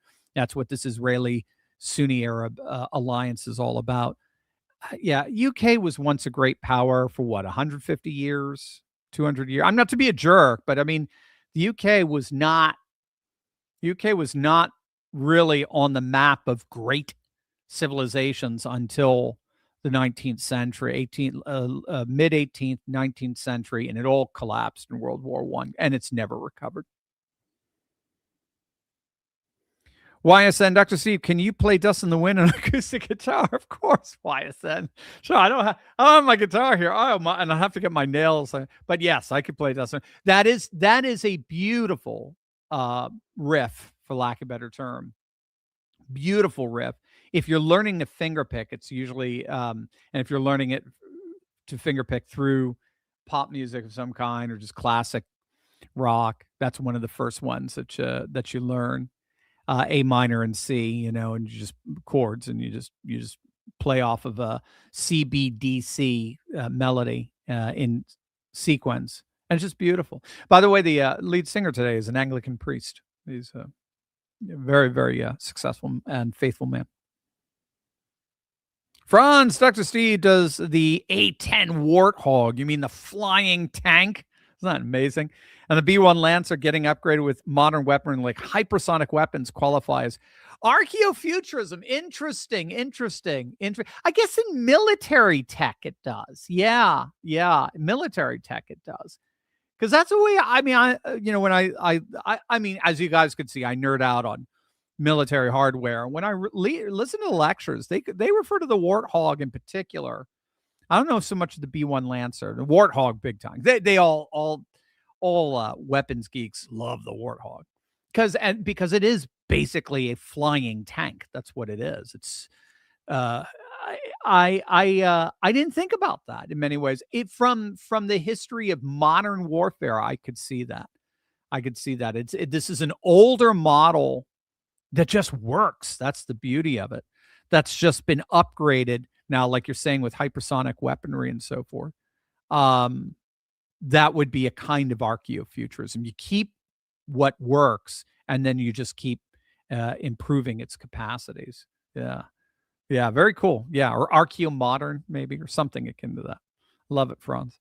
this Israeli Sunni Arab alliance is all about. UK was once a great power for 150 years, 200 years. I'm not to be a jerk, but I mean, the UK was not really on the map of great civilizations until the 19th century, mid 18th, 19th century, and it all collapsed in World War I, and it's never recovered. YSN, Dr. Steve, can you play Dust in the Wind on acoustic guitar? Of course, YSN. Sure, I don't have my guitar here. And I have to get my nails. But yes, I could play Dust in the Wind. That is a beautiful riff, for lack of a better term. Beautiful riff. If you're learning to finger pick, it's usually, and if you're learning it to finger pick through pop music of some kind or just classic rock, that's one of the first ones that you learn. A minor and C, and you just chords, and you just play off of a CBDC melody in sequence, and it's just beautiful. By the way, the lead singer today is an Anglican priest. He's a very, very successful and faithful man. Franz, Dr. Steve, does the A-10 Warthog, you mean the flying tank? Isn't that amazing? And the B-1 Lancer getting upgraded with modern weaponry like hypersonic weapons qualify as archaeofuturism. Interesting. I guess in military tech it does. Yeah, military tech it does. Because that's the way, I mean, as you guys could see, I nerd out on military hardware. When I listen to the lectures, they refer to the Warthog in particular. I don't know so much of the B-1 Lancer, the Warthog big time. They all weapons geeks love the Warthog because it is basically a flying tank. That's what it is. It's I didn't think about that in many ways. From the history of modern warfare, I could see that. This is an older model that just works. That's the beauty of it. That's just been upgraded now, like you're saying, with hypersonic weaponry and so forth. That would be a kind of archaeofuturism. You keep what works, and then you just keep improving its capacities. Yeah, very cool. Yeah, or archaeomodern maybe, or something akin to that. Love it, Franz.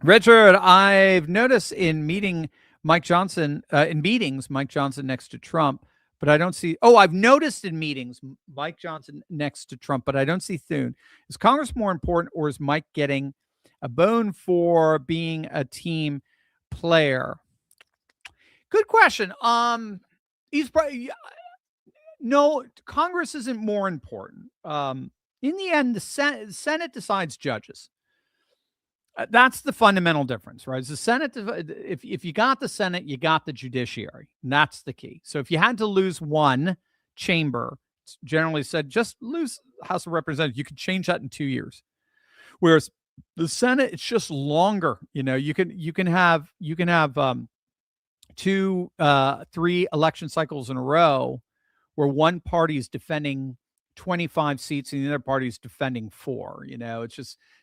Richard, I've noticed in meetings Mike Johnson next to Trump, but I don't see. Oh, I've noticed in meetings Mike Johnson next to Trump, but I don't see Thune. Is Congress more important, or is Mike getting a bone for being a team player? Good question. He's probably no. Congress isn't more important. In the end, the Senate decides judges. That's the fundamental difference, right? The Senate, if you got the Senate, you got the judiciary. And that's the key. So if you had to lose one chamber, it's generally said just lose House of Representatives. You could change that in 2 years. Whereas the Senate, it's just longer. You can have 3 election cycles in a row where one party is defending 25 seats and the other party is defending 4.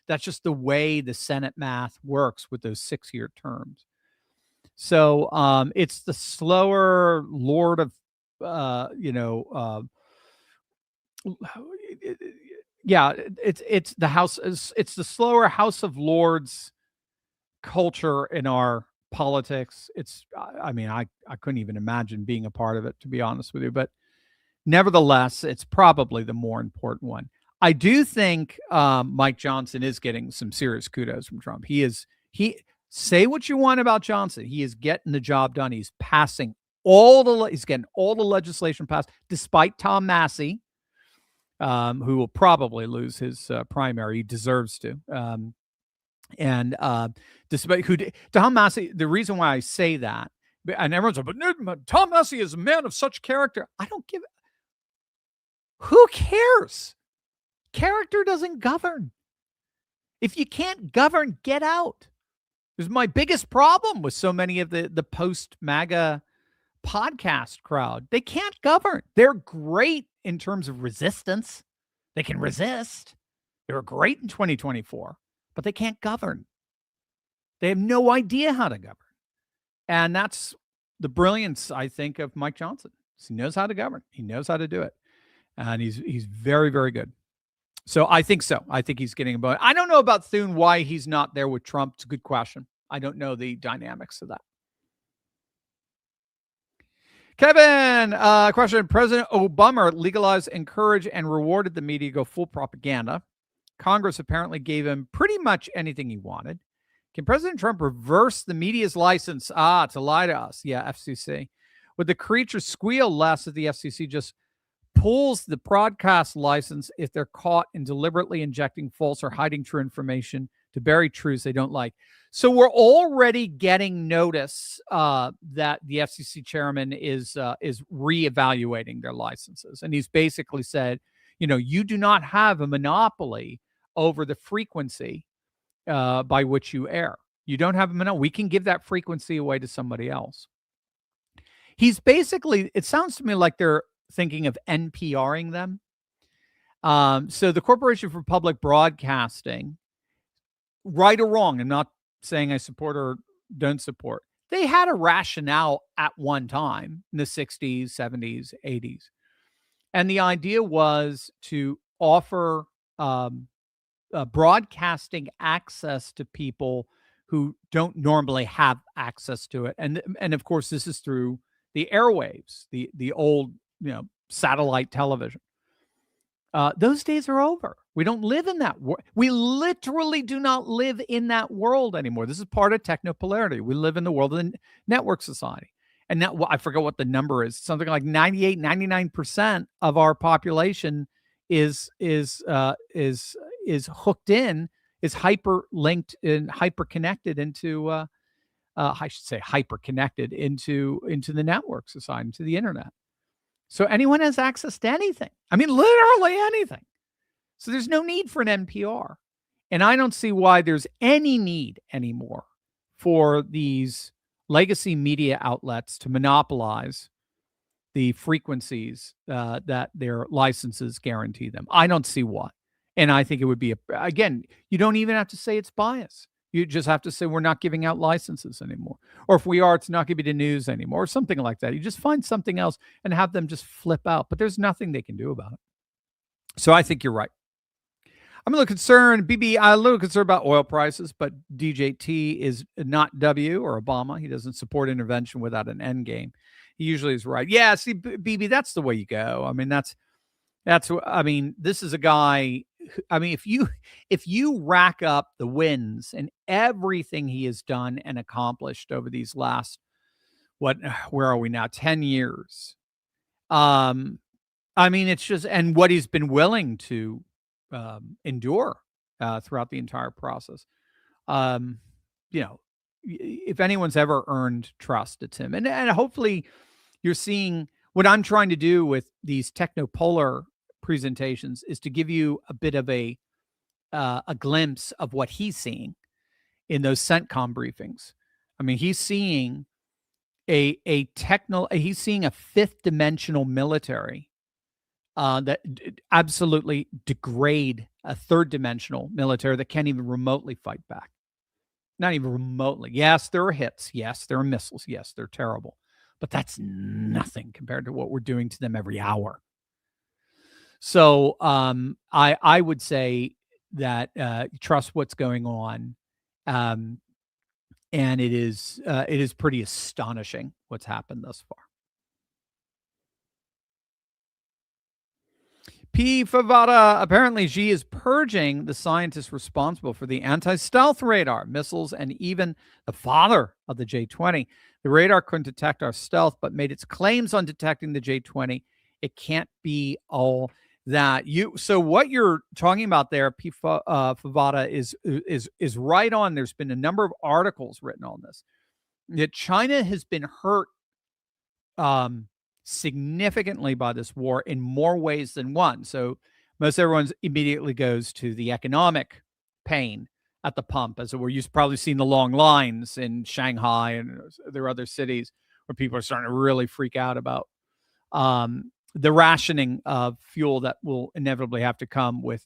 That's just the way the Senate math works with those 6-year terms. So it's the slower lord of, it's the house. It's the slower House of Lords culture in our politics. I couldn't even imagine being a part of it, to be honest with you. But nevertheless, it's probably the more important one. I do think Mike Johnson is getting some serious kudos from Trump. Say what you want about Johnson. He is getting the job done. He's passing he's getting all the legislation passed, despite Tom Massey, who will probably lose his primary. He deserves to. Despite Tom Massey, the reason why I say that, and everyone's like, but Tom Massey is a man of such character. I don't give. Who cares? Character doesn't govern. If you can't govern, get out. This is my biggest problem with so many of the post-MAGA podcast crowd. They can't govern. They're great in terms of resistance. They can resist. They were great in 2024, but they can't govern. They have no idea how to govern. And that's the brilliance, I think, of Mike Johnson. He knows how to govern. He knows how to do it. And he's very, very good. So I think so. I think he's getting a bonus. I don't know about Thune, why he's not there with Trump. It's a good question. I don't know the dynamics of that. Kevin, question. President Obama legalized, encouraged, and rewarded the media to go full propaganda. Congress apparently gave him pretty much anything he wanted. Can President Trump reverse the media's license to lie to us? Yeah, FCC. Would the creature squeal less if the FCC just pulls the broadcast license if they're caught in deliberately injecting false or hiding true information to bury truths they don't like? So we're already getting notice that the FCC chairman is reevaluating their licenses. And he's basically said, you do not have a monopoly over the frequency by which you air. You don't have a monopoly. We can give that frequency away to somebody else. He's basically, it sounds to me like they're thinking of NPRing them. So the Corporation for Public Broadcasting, right or wrong, I'm not saying I support or don't support, they had a rationale at one time in the 60s, 70s, 80s. And the idea was to offer broadcasting access to people who don't normally have access to it. And of course, this is through the airwaves, the old, satellite television. Those days are over. We don't live in that world. We literally do not live in that world anymore. This is part of technopolarity. We live in the world of the network society. And now I forget what the number is. Something like 98, 99% of our population is hooked in, is hyperlinked and hyperconnected into I should say hyperconnected into the network society, into the internet. So anyone has access to anything. I mean, literally anything. So there's no need for an NPR. And I don't see why there's any need anymore for these legacy media outlets to monopolize the frequencies that their licenses guarantee them. I don't see why. And I think it would be, again, you don't even have to say it's bias. You just have to say we're not giving out licenses anymore. Or if we are, it's not going to be the news anymore, or something like that. You just find something else and have them just flip out. But there's nothing they can do about it. So I think you're right. I'm a little concerned, BB, I'm a little concerned about oil prices, but DJT is not W or Obama. He doesn't support intervention without an end game. He usually is right. Yeah, see, BB, that's the way you go. I mean, this is a guy. I mean, if you rack up the wins and everything he has done and accomplished over these last, where are we now? 10 years. I mean, it's just, and what he's been willing to endure throughout the entire process. If anyone's ever earned trust, it's him. And hopefully you're seeing what I'm trying to do with these technopolar presentations is to give you a bit of a glimpse of what he's seeing in those CENTCOM briefings. I mean, he's seeing he's seeing a fifth dimensional military that absolutely degrade a third dimensional military that can't even remotely fight back. Not even remotely. Yes, there are hits. Yes, there are missiles. Yes, they're terrible. But that's nothing compared to what we're doing to them every hour. So I would say that trust what's going on. And it is pretty astonishing what's happened thus far. P. Favara, apparently Xi is purging the scientists responsible for the anti-stealth radar, missiles, and even the father of the J-20. The radar couldn't detect our stealth, but made its claims on detecting the J-20. It can't be all that. So what you're talking about there, P. Favara, is right on. There's been a number of articles written on this. That China has been hurt significantly by this war in more ways than one. So most everyone immediately goes to the economic pain at the pump, as it were. You've probably seen the long lines in Shanghai and there are other cities where people are starting to really freak out about the rationing of fuel that will inevitably have to come with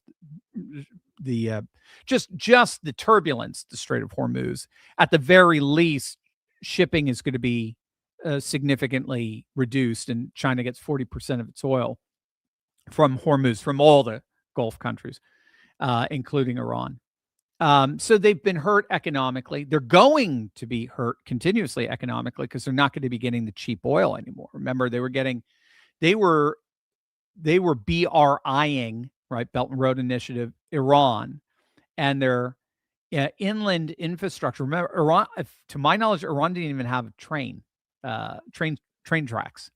the just the turbulence, the Strait of Hormuz. At the very least, shipping is going to be significantly reduced, and China gets 40% of its oil from Hormuz, from all the Gulf countries, including Iran. So they've been hurt economically. They're going to be hurt continuously economically because they're not going to be getting the cheap oil anymore. Remember, they were BRIing, right, Belt and Road Initiative, Iran, and their inland infrastructure. Remember, Iran, to my knowledge, Iran didn't even have a train tracks.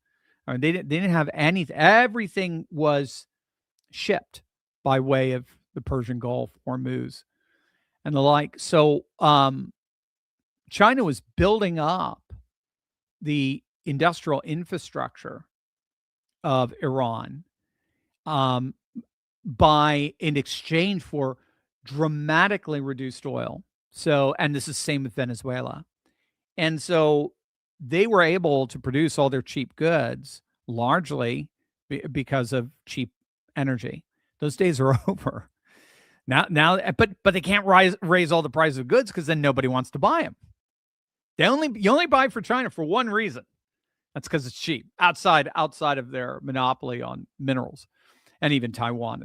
I mean, they didn't have anything. Everything was shipped by way of the Persian Gulf, Hormuz, and the like. So China was building up the industrial infrastructure of Iran in exchange for dramatically reduced oil. So, and this is the same with Venezuela. And so they were able to produce all their cheap goods largely because of cheap energy. Those days are over. Now, but they can't raise all the prices of goods because then nobody wants to buy them. You only buy for China for one reason. That's because it's cheap. Outside of their monopoly on minerals, and even Taiwan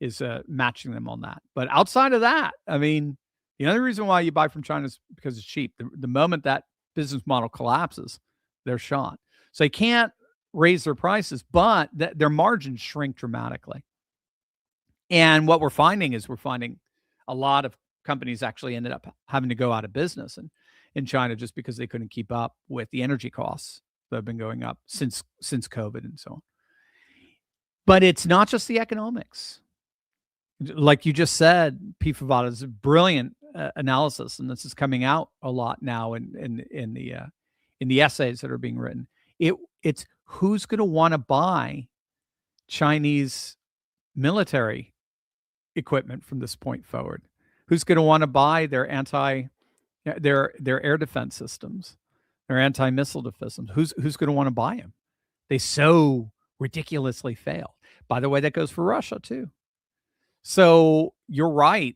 is matching them on that. But outside of that, I mean, the only reason why you buy from China is because it's cheap. The moment that business model collapses, they're shot. So they can't raise their prices, but their margins shrink dramatically. And what we're finding a lot of companies actually ended up having to go out of business in China just because they couldn't keep up with the energy costs that have been going up since COVID and so on. But it's not just the economics. Like you just said, P. Favara's brilliant analysis, and this is coming out a lot now in the essays that are being written. It's who's going to want to buy Chinese military equipment from this point forward? Who's going to want to buy their air defense systems, their anti-missile defense systems? Who's going to want to buy them? They so ridiculously failed. By the way, that goes for Russia too. So you're right.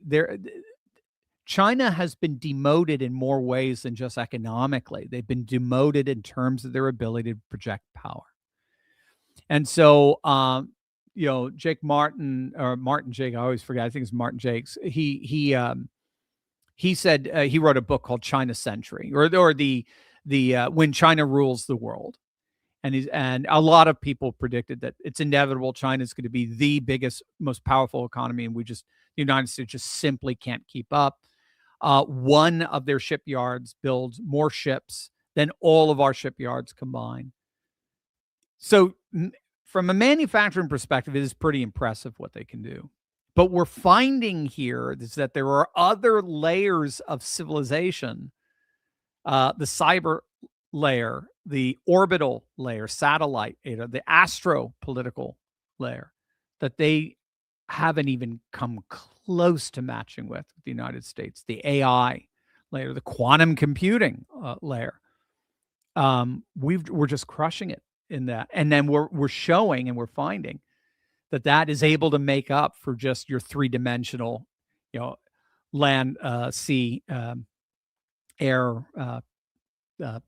China has been demoted in more ways than just economically. They've been demoted in terms of their ability to project power. And so, Jake Martin or Martin Jake, I always forget. I think it's Martin Jakes. He said he wrote a book called China Century, or the When China Rules the World. And a lot of people predicted that it's inevitable. China is going to be the biggest, most powerful economy, and the United States just simply can't keep up. One of their shipyards builds more ships than all of our shipyards combined. So from a manufacturing perspective, it is pretty impressive what they can do. But we're finding here is that there are other layers of civilization, the cyber layer, the orbital layer, satellite, the astro-political layer, that they haven't even come close to matching with the United States, the AI layer, the quantum computing layer. we're just crushing it in that, and then we're showing and we're finding that is able to make up for just your three-dimensional, land, sea, air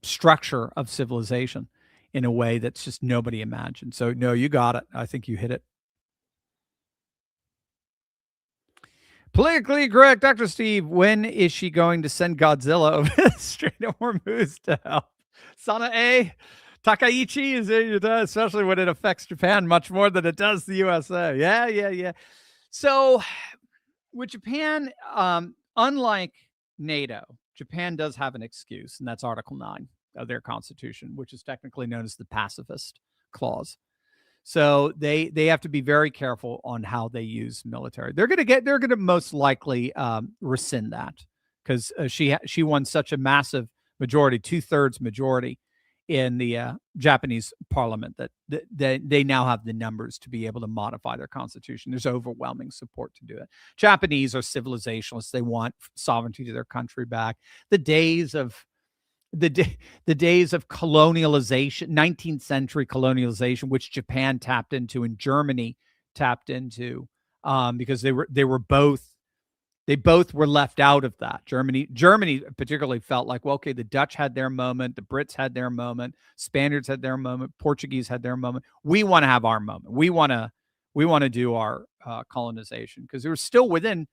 structure of civilization in a way that's just nobody imagined. So no, you got it. I think you hit it. Politically correct, Dr. Steve. When is she going to send Godzilla over the Strait of Hormuz to help? Sanae Takaichi is it, especially when it affects Japan much more than it does the USA. Yeah. So with Japan, unlike NATO, Japan does have an excuse, and that's Article 9 of their constitution, which is technically known as the pacifist clause. So they have to be very careful on how they use military. They're going to most likely rescind that because she won such a massive majority, 2/3 majority in the Japanese parliament that they now have the numbers to be able to modify their constitution. There's overwhelming support to do it. Japanese are civilizationalists. They want sovereignty to their country back. The days of colonialization, 19th century colonialization, which Japan tapped into and Germany tapped into, because they both were left out of that. Germany particularly felt like, well, okay, the Dutch had their moment, the Brits had their moment, Spaniards had their moment, Portuguese had their moment. We want to have our moment. We want to do our colonization, because they were still within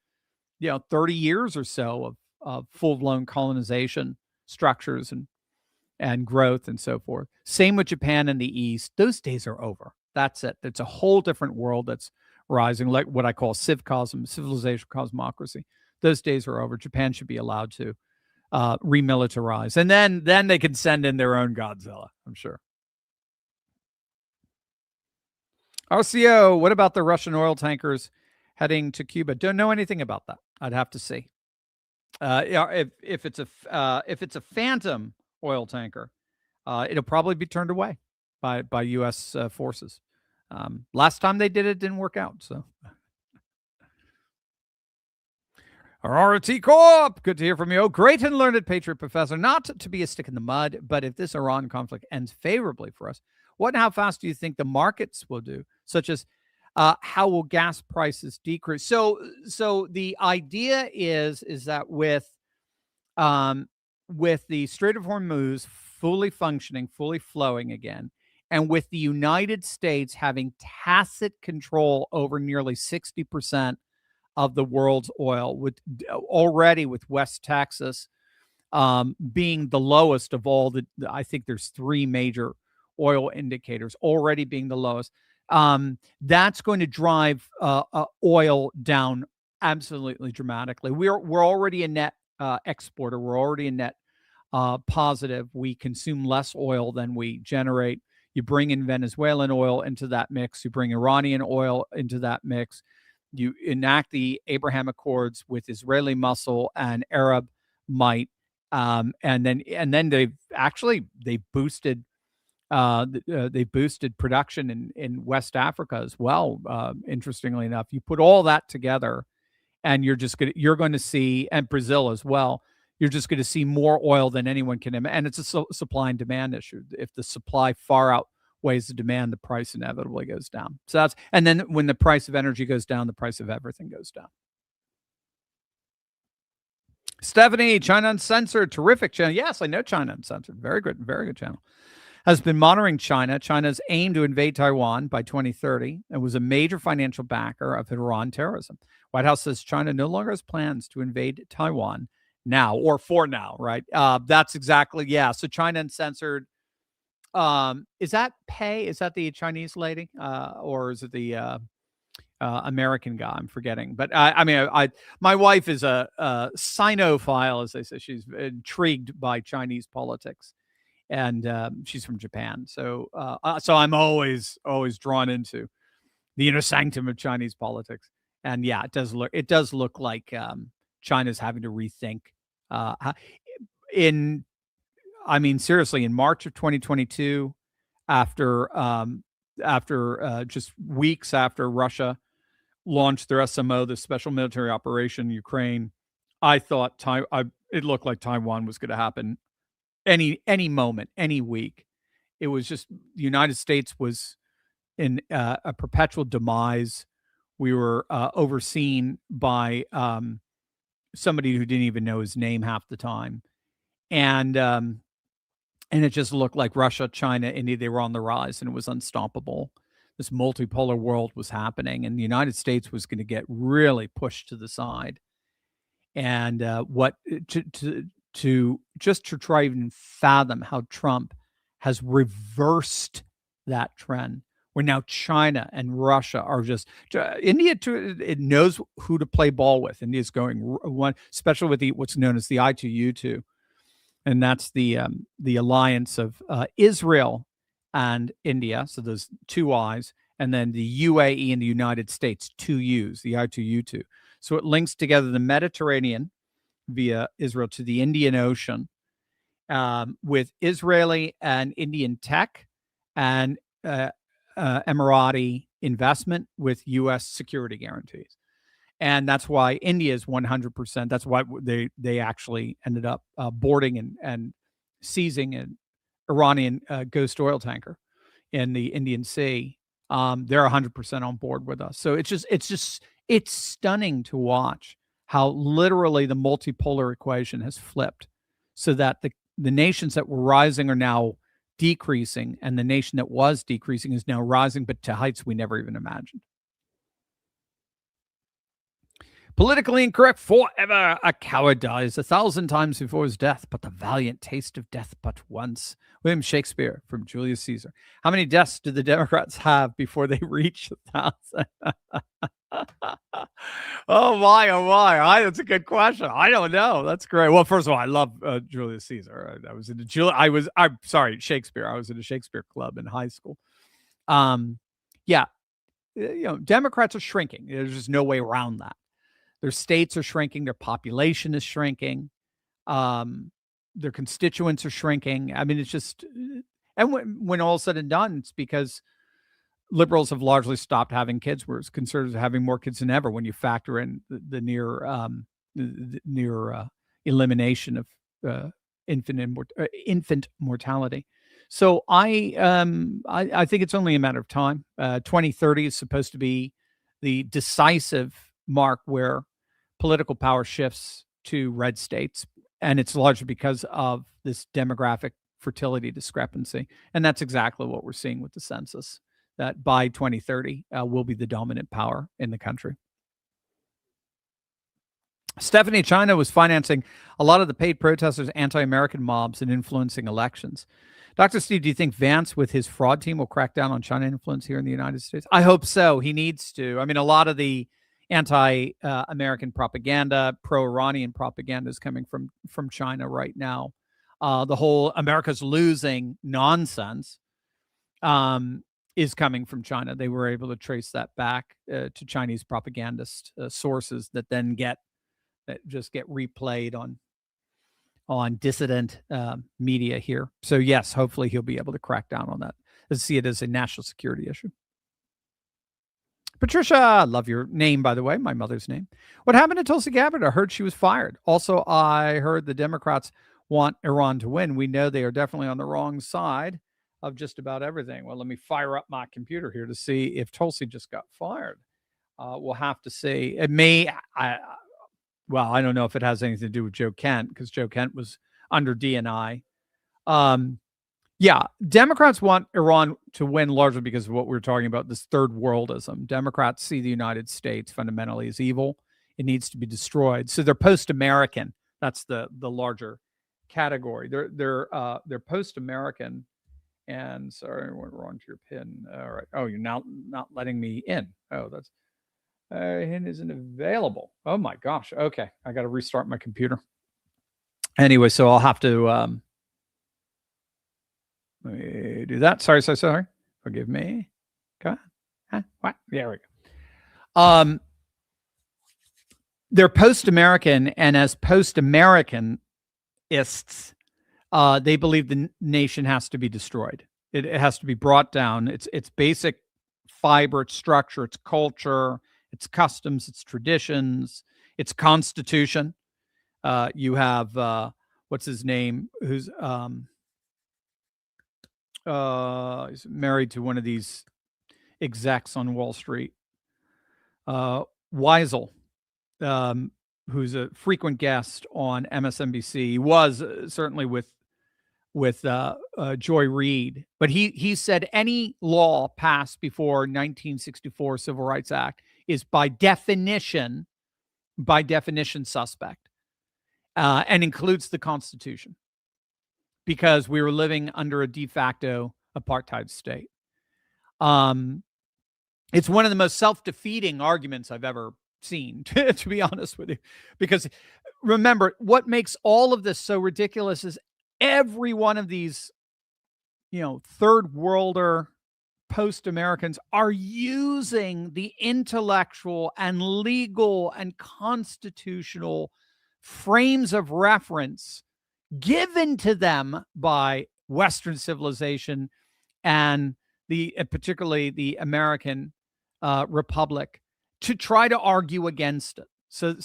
30 years or so of full-blown colonization structures and growth and so forth. Same with Japan and the East. Those days are over. That's it. It's a whole different world that's rising, like what I call civilization cosmocracy. Those days are over. Japan should be allowed to remilitarize, and then they can send in their own Godzilla, I'm sure. RCO, what about the Russian oil tankers heading to Cuba? Don't know anything about that. I'd have to see. If it's a phantom oil tanker, it'll probably be turned away by U.S. forces. Last time they did it, didn't work out. So, RRT Corp, good to hear from you. Oh, great and learned Patriot Professor. Not to be a stick in the mud, but if this Iran conflict ends favorably for us, what and how fast do you think the markets will do? Such as how will gas prices decrease? So the idea is that with the Strait of Hormuz fully functioning, fully flowing again, and with the United States having tacit control over nearly 60% of the world's oil, with West Texas being the lowest of all I think there's 3 major oil indicators already being the lowest. That's going to drive oil down absolutely dramatically. We're already a net exporter. We're already a net positive. We consume less oil than we generate. You bring in Venezuelan oil into that mix. You bring Iranian oil into that mix. You enact the Abraham Accords with Israeli muscle and Arab might, and then they boosted production in West Africa as well. Interestingly enough, you put all that together, and you're going to see, and Brazil as well. You're just going to see more oil than anyone can imagine, and it's a supply and demand issue. If the supply far outweighs the demand, the price inevitably goes down. So and then when the price of energy goes down, the price of everything goes down. Stephanie, China Uncensored, terrific channel. Yes, I know China Uncensored. Very good channel. Has been monitoring China's aim to invade Taiwan by 2030 and was a major financial backer of Iran terrorism. White House says China no longer has plans to invade Taiwan now, or for now, right? That's exactly, yeah. So China Uncensored, is that Pei? Is that the Chinese lady? Or is it the American guy? I'm forgetting. But my wife is a Sinophile, as they say. She's intrigued by Chinese politics. And she's from Japan, so I'm always drawn into the inner sanctum of Chinese politics. And yeah, it does look like China's having to rethink. Seriously, in March of 2022, after just weeks after Russia launched their SMO, the Special Military Operation in Ukraine, I thought it looked like Taiwan was going to happen any moment, any week. It was just the United States was in a perpetual demise. We were overseen by somebody who didn't even know his name half the time, and it just looked like Russia, China, India, they were on the rise, and it was unstoppable. This multipolar world was happening, and the United States was going to get really pushed to the side. And what to just to try and fathom how Trump has reversed that trend, where now China and Russia are just India. It knows who to play ball with. India's going one, especially with what's known as the I2U2, and that's the alliance of Israel and India. So those two I's, and then the UAE and the United States, two U's, the I2U2. So it links together the Mediterranean via Israel to the Indian Ocean with Israeli and Indian tech and Emirati investment with U.S. security guarantees. And that's why India is 100%. That's why they actually ended up boarding and seizing an Iranian ghost oil tanker in the Indian Sea. They're 100% on board with us. So it's stunning to watch how literally the multipolar equation has flipped, so that the nations that were rising are now decreasing, and the nation that was decreasing is now rising, but to heights we never even imagined. Politically incorrect forever. A coward dies 1,000 times before his death, but the valiant taste of death but once. William Shakespeare from Julius Caesar. How many deaths do the Democrats have before they reach 1,000? Oh my! That's a good question. I don't know. That's great. Well, first of all, I love Julius Caesar. I'm sorry, Shakespeare. I was in a Shakespeare club in high school. Yeah, Democrats are shrinking. There's just no way around that. Their states are shrinking. Their population is shrinking. Their constituents are shrinking. I mean, it's just, and when all is said and done, it's because liberals have largely stopped having kids, whereas conservatives are having more kids than ever. When you factor in the near elimination of infant mortality. So I think it's only a matter of time. 2030 is supposed to be the decisive mark where political power shifts to red states, and it's largely because of this demographic fertility discrepancy. And that's exactly what we're seeing with the census, that by 2030 will be the dominant power in the country. Stephanie, China was financing a lot of the paid protesters, anti-American mobs, and influencing elections. Dr. Steve, do you think Vance with his fraud team will crack down on China influence here in the United States? I hope so. He needs to. I mean, a lot of the anti-American propaganda, pro-Iranian propaganda is coming from China right now. The whole America's losing nonsense is coming from China. They were able to trace that back to Chinese propagandist sources that then just get replayed on dissident media here. So yes, hopefully he'll be able to crack down on that. Let's see it as a national security issue. Patricia, love your name, by the way, my mother's name. What happened to Tulsi Gabbard? I heard she was fired. Also, I heard the Democrats want Iran to win. We know they are definitely on the wrong side of just about everything. Well, let me fire up my computer here to see if Tulsi just got fired. We'll have to see. It may, I don't know if it has anything to do with Joe Kent, because Joe Kent was under DNI. Yeah, Democrats want Iran to win largely because of what we're talking about, this third worldism. Democrats see the United States fundamentally as evil. It needs to be destroyed. So they're post-American. That's the larger category. They're post-American. And sorry, I went wrong to your pin. All right. Oh, you're now not letting me in. Oh, that's hint isn't available. Oh my gosh. Okay, I got to restart my computer. Anyway, so I'll have to let me do that. Sorry. Forgive me. Okay. What? There we go. They're post-American, and as post-Americanists, they believe the nation has to be destroyed. It has to be brought down. Its basic fiber, its structure, its culture, its customs, its traditions, its constitution. You have what's his name, who's he's married to one of these execs on Wall Street, Weisel, who's a frequent guest on MSNBC. He was certainly with Joy Reid, but he said any law passed before 1964 Civil Rights Act is by definition suspect, and includes the Constitution, because we were living under a de facto apartheid state. It's one of the most self-defeating arguments I've ever seen, to be honest with you, because remember, what makes all of this so ridiculous is every one of these, third worlder post-Americans are using the intellectual and legal and constitutional frames of reference given to them by Western civilization and particularly the American Republic, to try to argue against it. So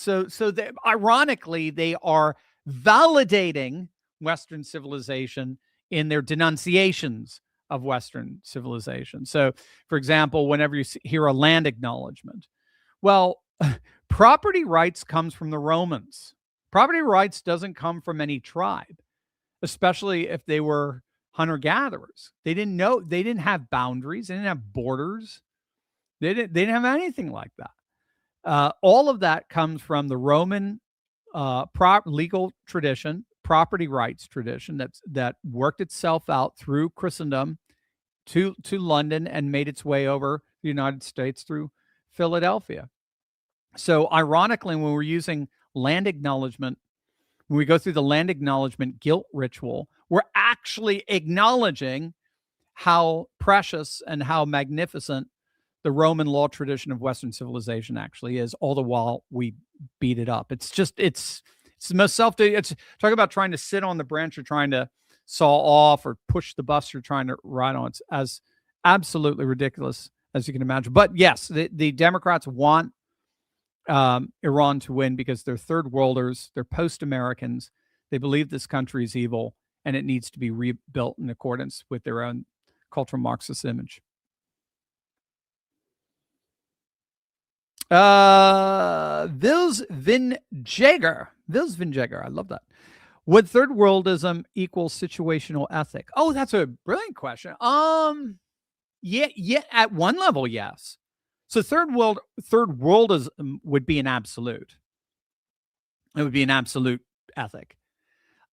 ironically, they are validating Western civilization in their denunciations of Western civilization. So, for example, whenever you hear a land acknowledgement, well, property rights comes from the Romans. Property rights doesn't come from any tribe, especially if they were hunter-gatherers. They didn't have boundaries. They didn't have borders. They didn't have anything like that. All of that comes from the Roman legal tradition, property rights tradition that worked itself out through Christendom to London and made its way over the United States through Philadelphia. So ironically, when we're using land acknowledgement, when we go through the land acknowledgement guilt ritual, we're actually acknowledging how precious and how magnificent the Roman law tradition of Western civilization actually is, all the while we beat it up. It's the most it's talk about trying to sit on the branch you're trying to saw off, or push the bus you're trying to ride on. It's as absolutely ridiculous as you can imagine. But yes, the Democrats want Iran to win because they're third worlders, they're post-Americans. They believe this country is evil and it needs to be rebuilt in accordance with their own cultural Marxist image. Vils Vinjager, I love that. Would third worldism equal situational ethic? Oh, that's a brilliant question. Yeah, at one level, yes. So third worldism would be an absolute. It would be an absolute ethic.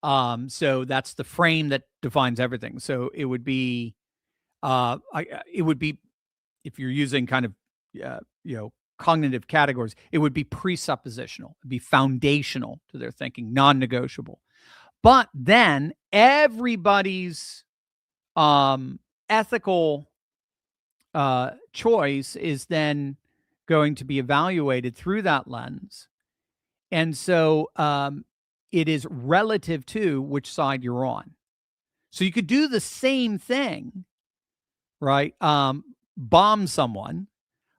So that's the frame that defines everything. So it would be, if you're using kind of, cognitive categories, it would be presuppositional, it'd be foundational to their thinking, non-negotiable. But then everybody's ethical choice is then going to be evaluated through that lens. And so it is relative to which side you're on. So you could do the same thing, right? Bomb someone.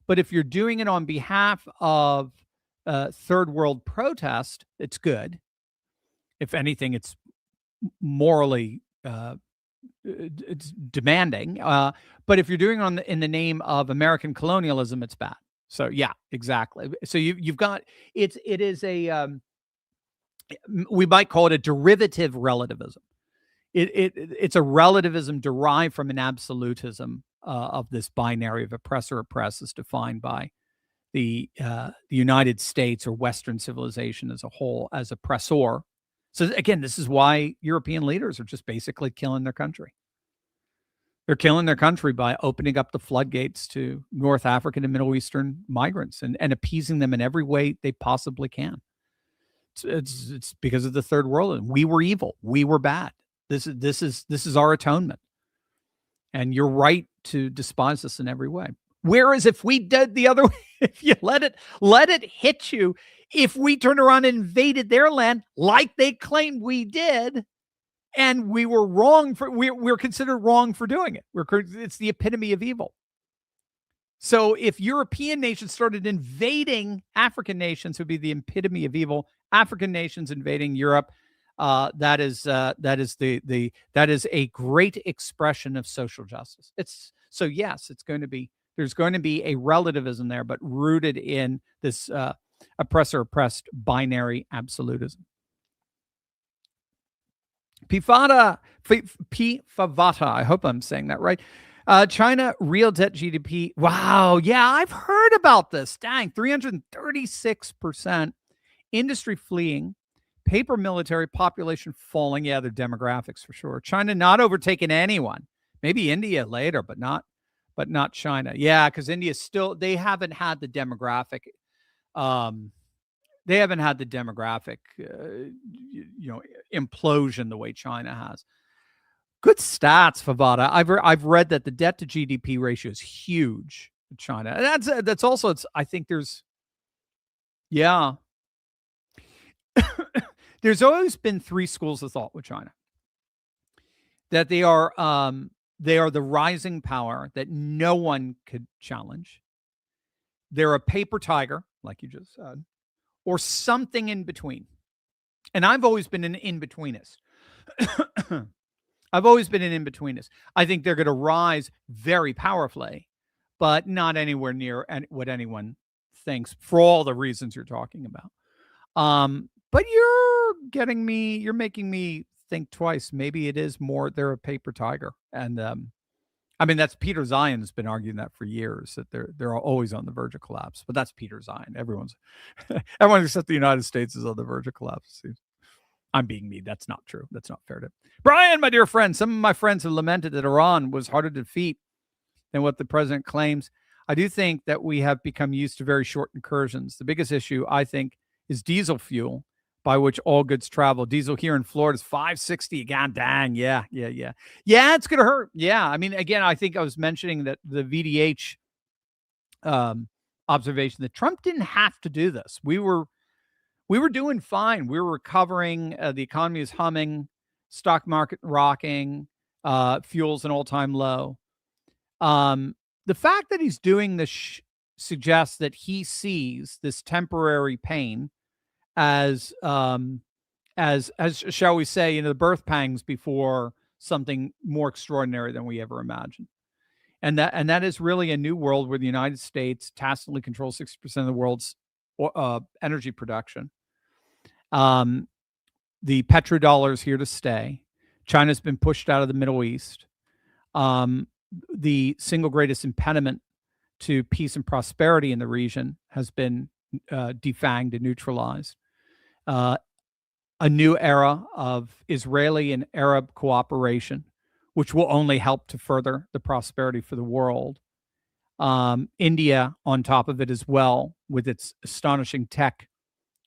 But if you're doing it on behalf of third world protest, it's good. If anything, it's morally it's demanding. But if you're doing it in the name of American colonialism, it's bad. So yeah, exactly. So you've got it is a we might call it a derivative relativism. It's a relativism derived from an absolutism of this binary of oppressor oppressed, as defined by the United States or Western civilization as a whole as oppressor. So again, this is why European leaders are just basically killing their country. They're killing their country by opening up the floodgates to North African and Middle Eastern migrants and appeasing them in every way they possibly can. It's because of the third world. We were evil. We were bad. This is our atonement. And you're right to despise us in every way. Whereas if we did the other way, if you let it hit you, if we turned around and invaded their land like they claimed we did, and we were wrong we're considered wrong for doing it. It's the epitome of evil. So if European nations started invading African nations, it would be the epitome of evil. African nations invading Europe, that is that is a great expression of social justice. It's so yes, there's going to be a relativism there, but rooted in this oppressor oppressed binary absolutism. Pifavata, I hope I'm saying that right. China real debt GDP. Wow, yeah, I've heard about this. Dang, 336%. Industry fleeing, paper military, population falling. Yeah, the demographics for sure. China not overtaking anyone. Maybe India later, but not China. Yeah, because India still, they haven't had the demographic implosion the way China has. Good stats, Favada. I've read that the debt to GDP ratio is huge in China. And that's also, I think there's there's always been three schools of thought with China. That they are the rising power that no one could challenge. They're a paper tiger, like you just said, or something in between. And I've always been an in-betweenist. I think they're going to rise very powerfully, but not anywhere near what anyone thinks for all the reasons you're talking about. But you're making me think twice. Maybe it is more, they're a paper tiger. And I mean, that's Peter Zion's been arguing that for years, that they're always on the verge of collapse. But that's Peter Zion. Everyone except the United States is on the verge of collapse. I'm being mean. That's not true. That's not fair to Brian, my dear friend. Some of my friends have lamented that Iran was harder to defeat than what the president claims. I do think that we have become used to very short incursions. The biggest issue, I think, is diesel fuel, by which all goods travel. Diesel here in Florida is $5.60 again. Dang, yeah. It's gonna hurt. Yeah, I mean, again, I think I was mentioning that the VDH observation that Trump didn't have to do this. We were doing fine. We were recovering. The economy is humming. Stock market rocking. Fuel's an all-time low. The fact that he's doing this suggests that he sees this temporary pain as shall we say, the birth pangs before something more extraordinary than we ever imagined. And that is really a new world where the United States tacitly controls 60% of the world's energy production. The petrodollar is here to stay. China's been pushed out of the Middle East. The single greatest impediment to peace and prosperity in the region has been defanged and neutralized. A new era of Israeli and Arab cooperation, which will only help to further the prosperity for the world. India on top of it as well, with its astonishing tech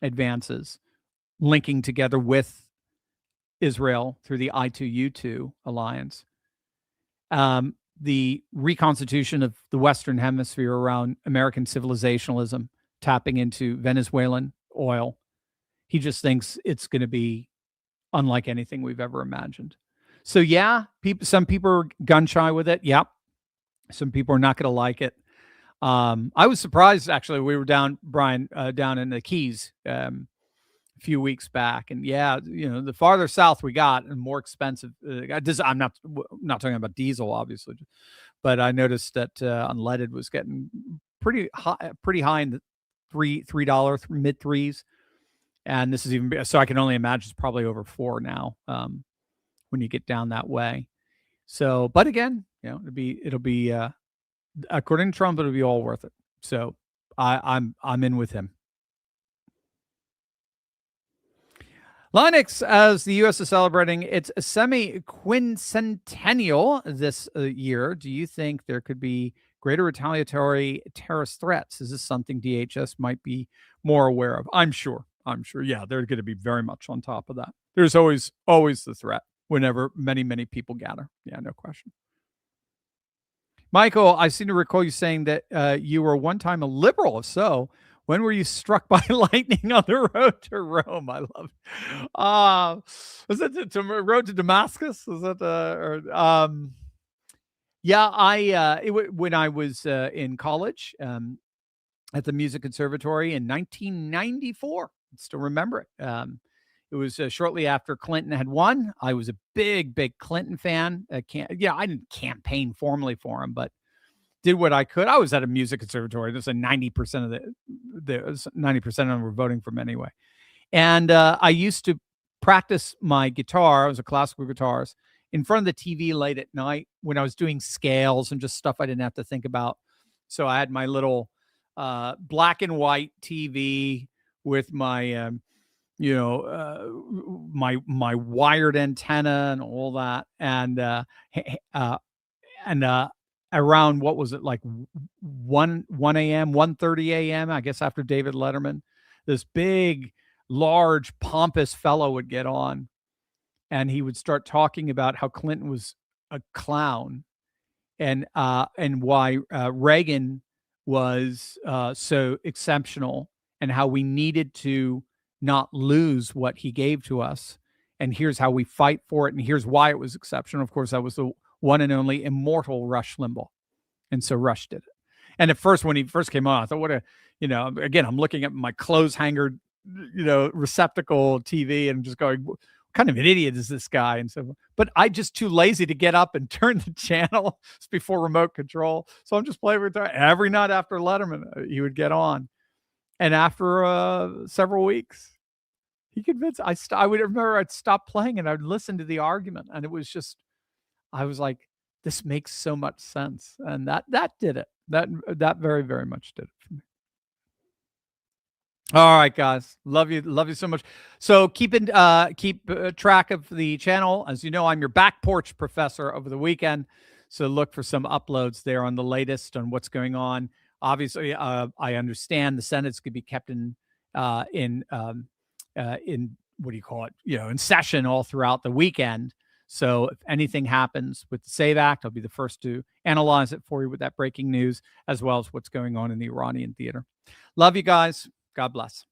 advances, linking together with Israel through the I2U2 alliance. The reconstitution of the Western Hemisphere around American civilizationalism, tapping into Venezuelan oil. He just thinks it's going to be unlike anything we've ever imagined. So yeah, some people are gun shy with it. Yep. Some people are not going to like it. I was surprised, actually. We were down, Brian, down in the Keys a few weeks back, and yeah, the farther south we got, and more expensive. I'm not talking about diesel, obviously, but I noticed that unleaded was getting pretty high in the $3 mid threes, and this is even so. I can only imagine it's probably over $4 now when you get down that way. So, but again, it'll be according to Trump, it'll be all worth it. So I'm in with him. Linux, as the U.S. is celebrating its semi-quincentennial this year, do you think there could be greater retaliatory terrorist threats? Is this something DHS might be more aware of? I'm sure. Yeah, they're going to be very much on top of that. There's always the threat whenever many, many people gather. Yeah, no question. Michael, I seem to recall you saying that you were one time a liberal. If so, when were you struck by lightning on the road to Rome? I love it. Was it the road to Damascus? Was that when I was in college at the Music Conservatory in 1994. I still remember it. It was shortly after Clinton had won. I was a big Clinton fan. I didn't campaign formally for him, but did what I could. I was at a music conservatory. There's a 90% of the 90% of them were voting for him anyway. And I used to practice my guitar. I was a classical guitarist in front of the TV late at night when I was doing scales and just stuff I didn't have to think about. So I had my little black and white TV with my, my wired antenna and all that. And around, what was it, like 1 a.m., 1:30 a.m., I guess, after David Letterman, this big, large, pompous fellow would get on, and he would start talking about how Clinton was a clown, and why Reagan was so exceptional, and how we needed to not lose what he gave to us, and here's how we fight for it, and here's why it was exceptional. Of course, that was the one and only immortal Rush Limbaugh. And so Rush did it. And at first, when he first came on, I thought, again, I'm looking at my clothes hanger, receptacle TV and just going, what kind of an idiot is this guy? And so, but I just too lazy to get up and turn the channel before remote control. So I'm just playing with it. Every night after Letterman, he would get on. And after several weeks, he convinced, I would remember I'd stop playing and I'd listen to the argument. And it was just, I was like, this makes so much sense. And that did it. That very, very much did it for me. All right, guys. Love you so much. So keep track of the channel. As you know, I'm your back porch professor over the weekend. So look for some uploads there on the latest on what's going on. Obviously, I understand the Senate's could be kept in what do you call it? In session all throughout the weekend. So if anything happens with the SAVE Act, I'll be the first to analyze it for you with that breaking news, as well as what's going on in the Iranian theater. Love you guys. God bless.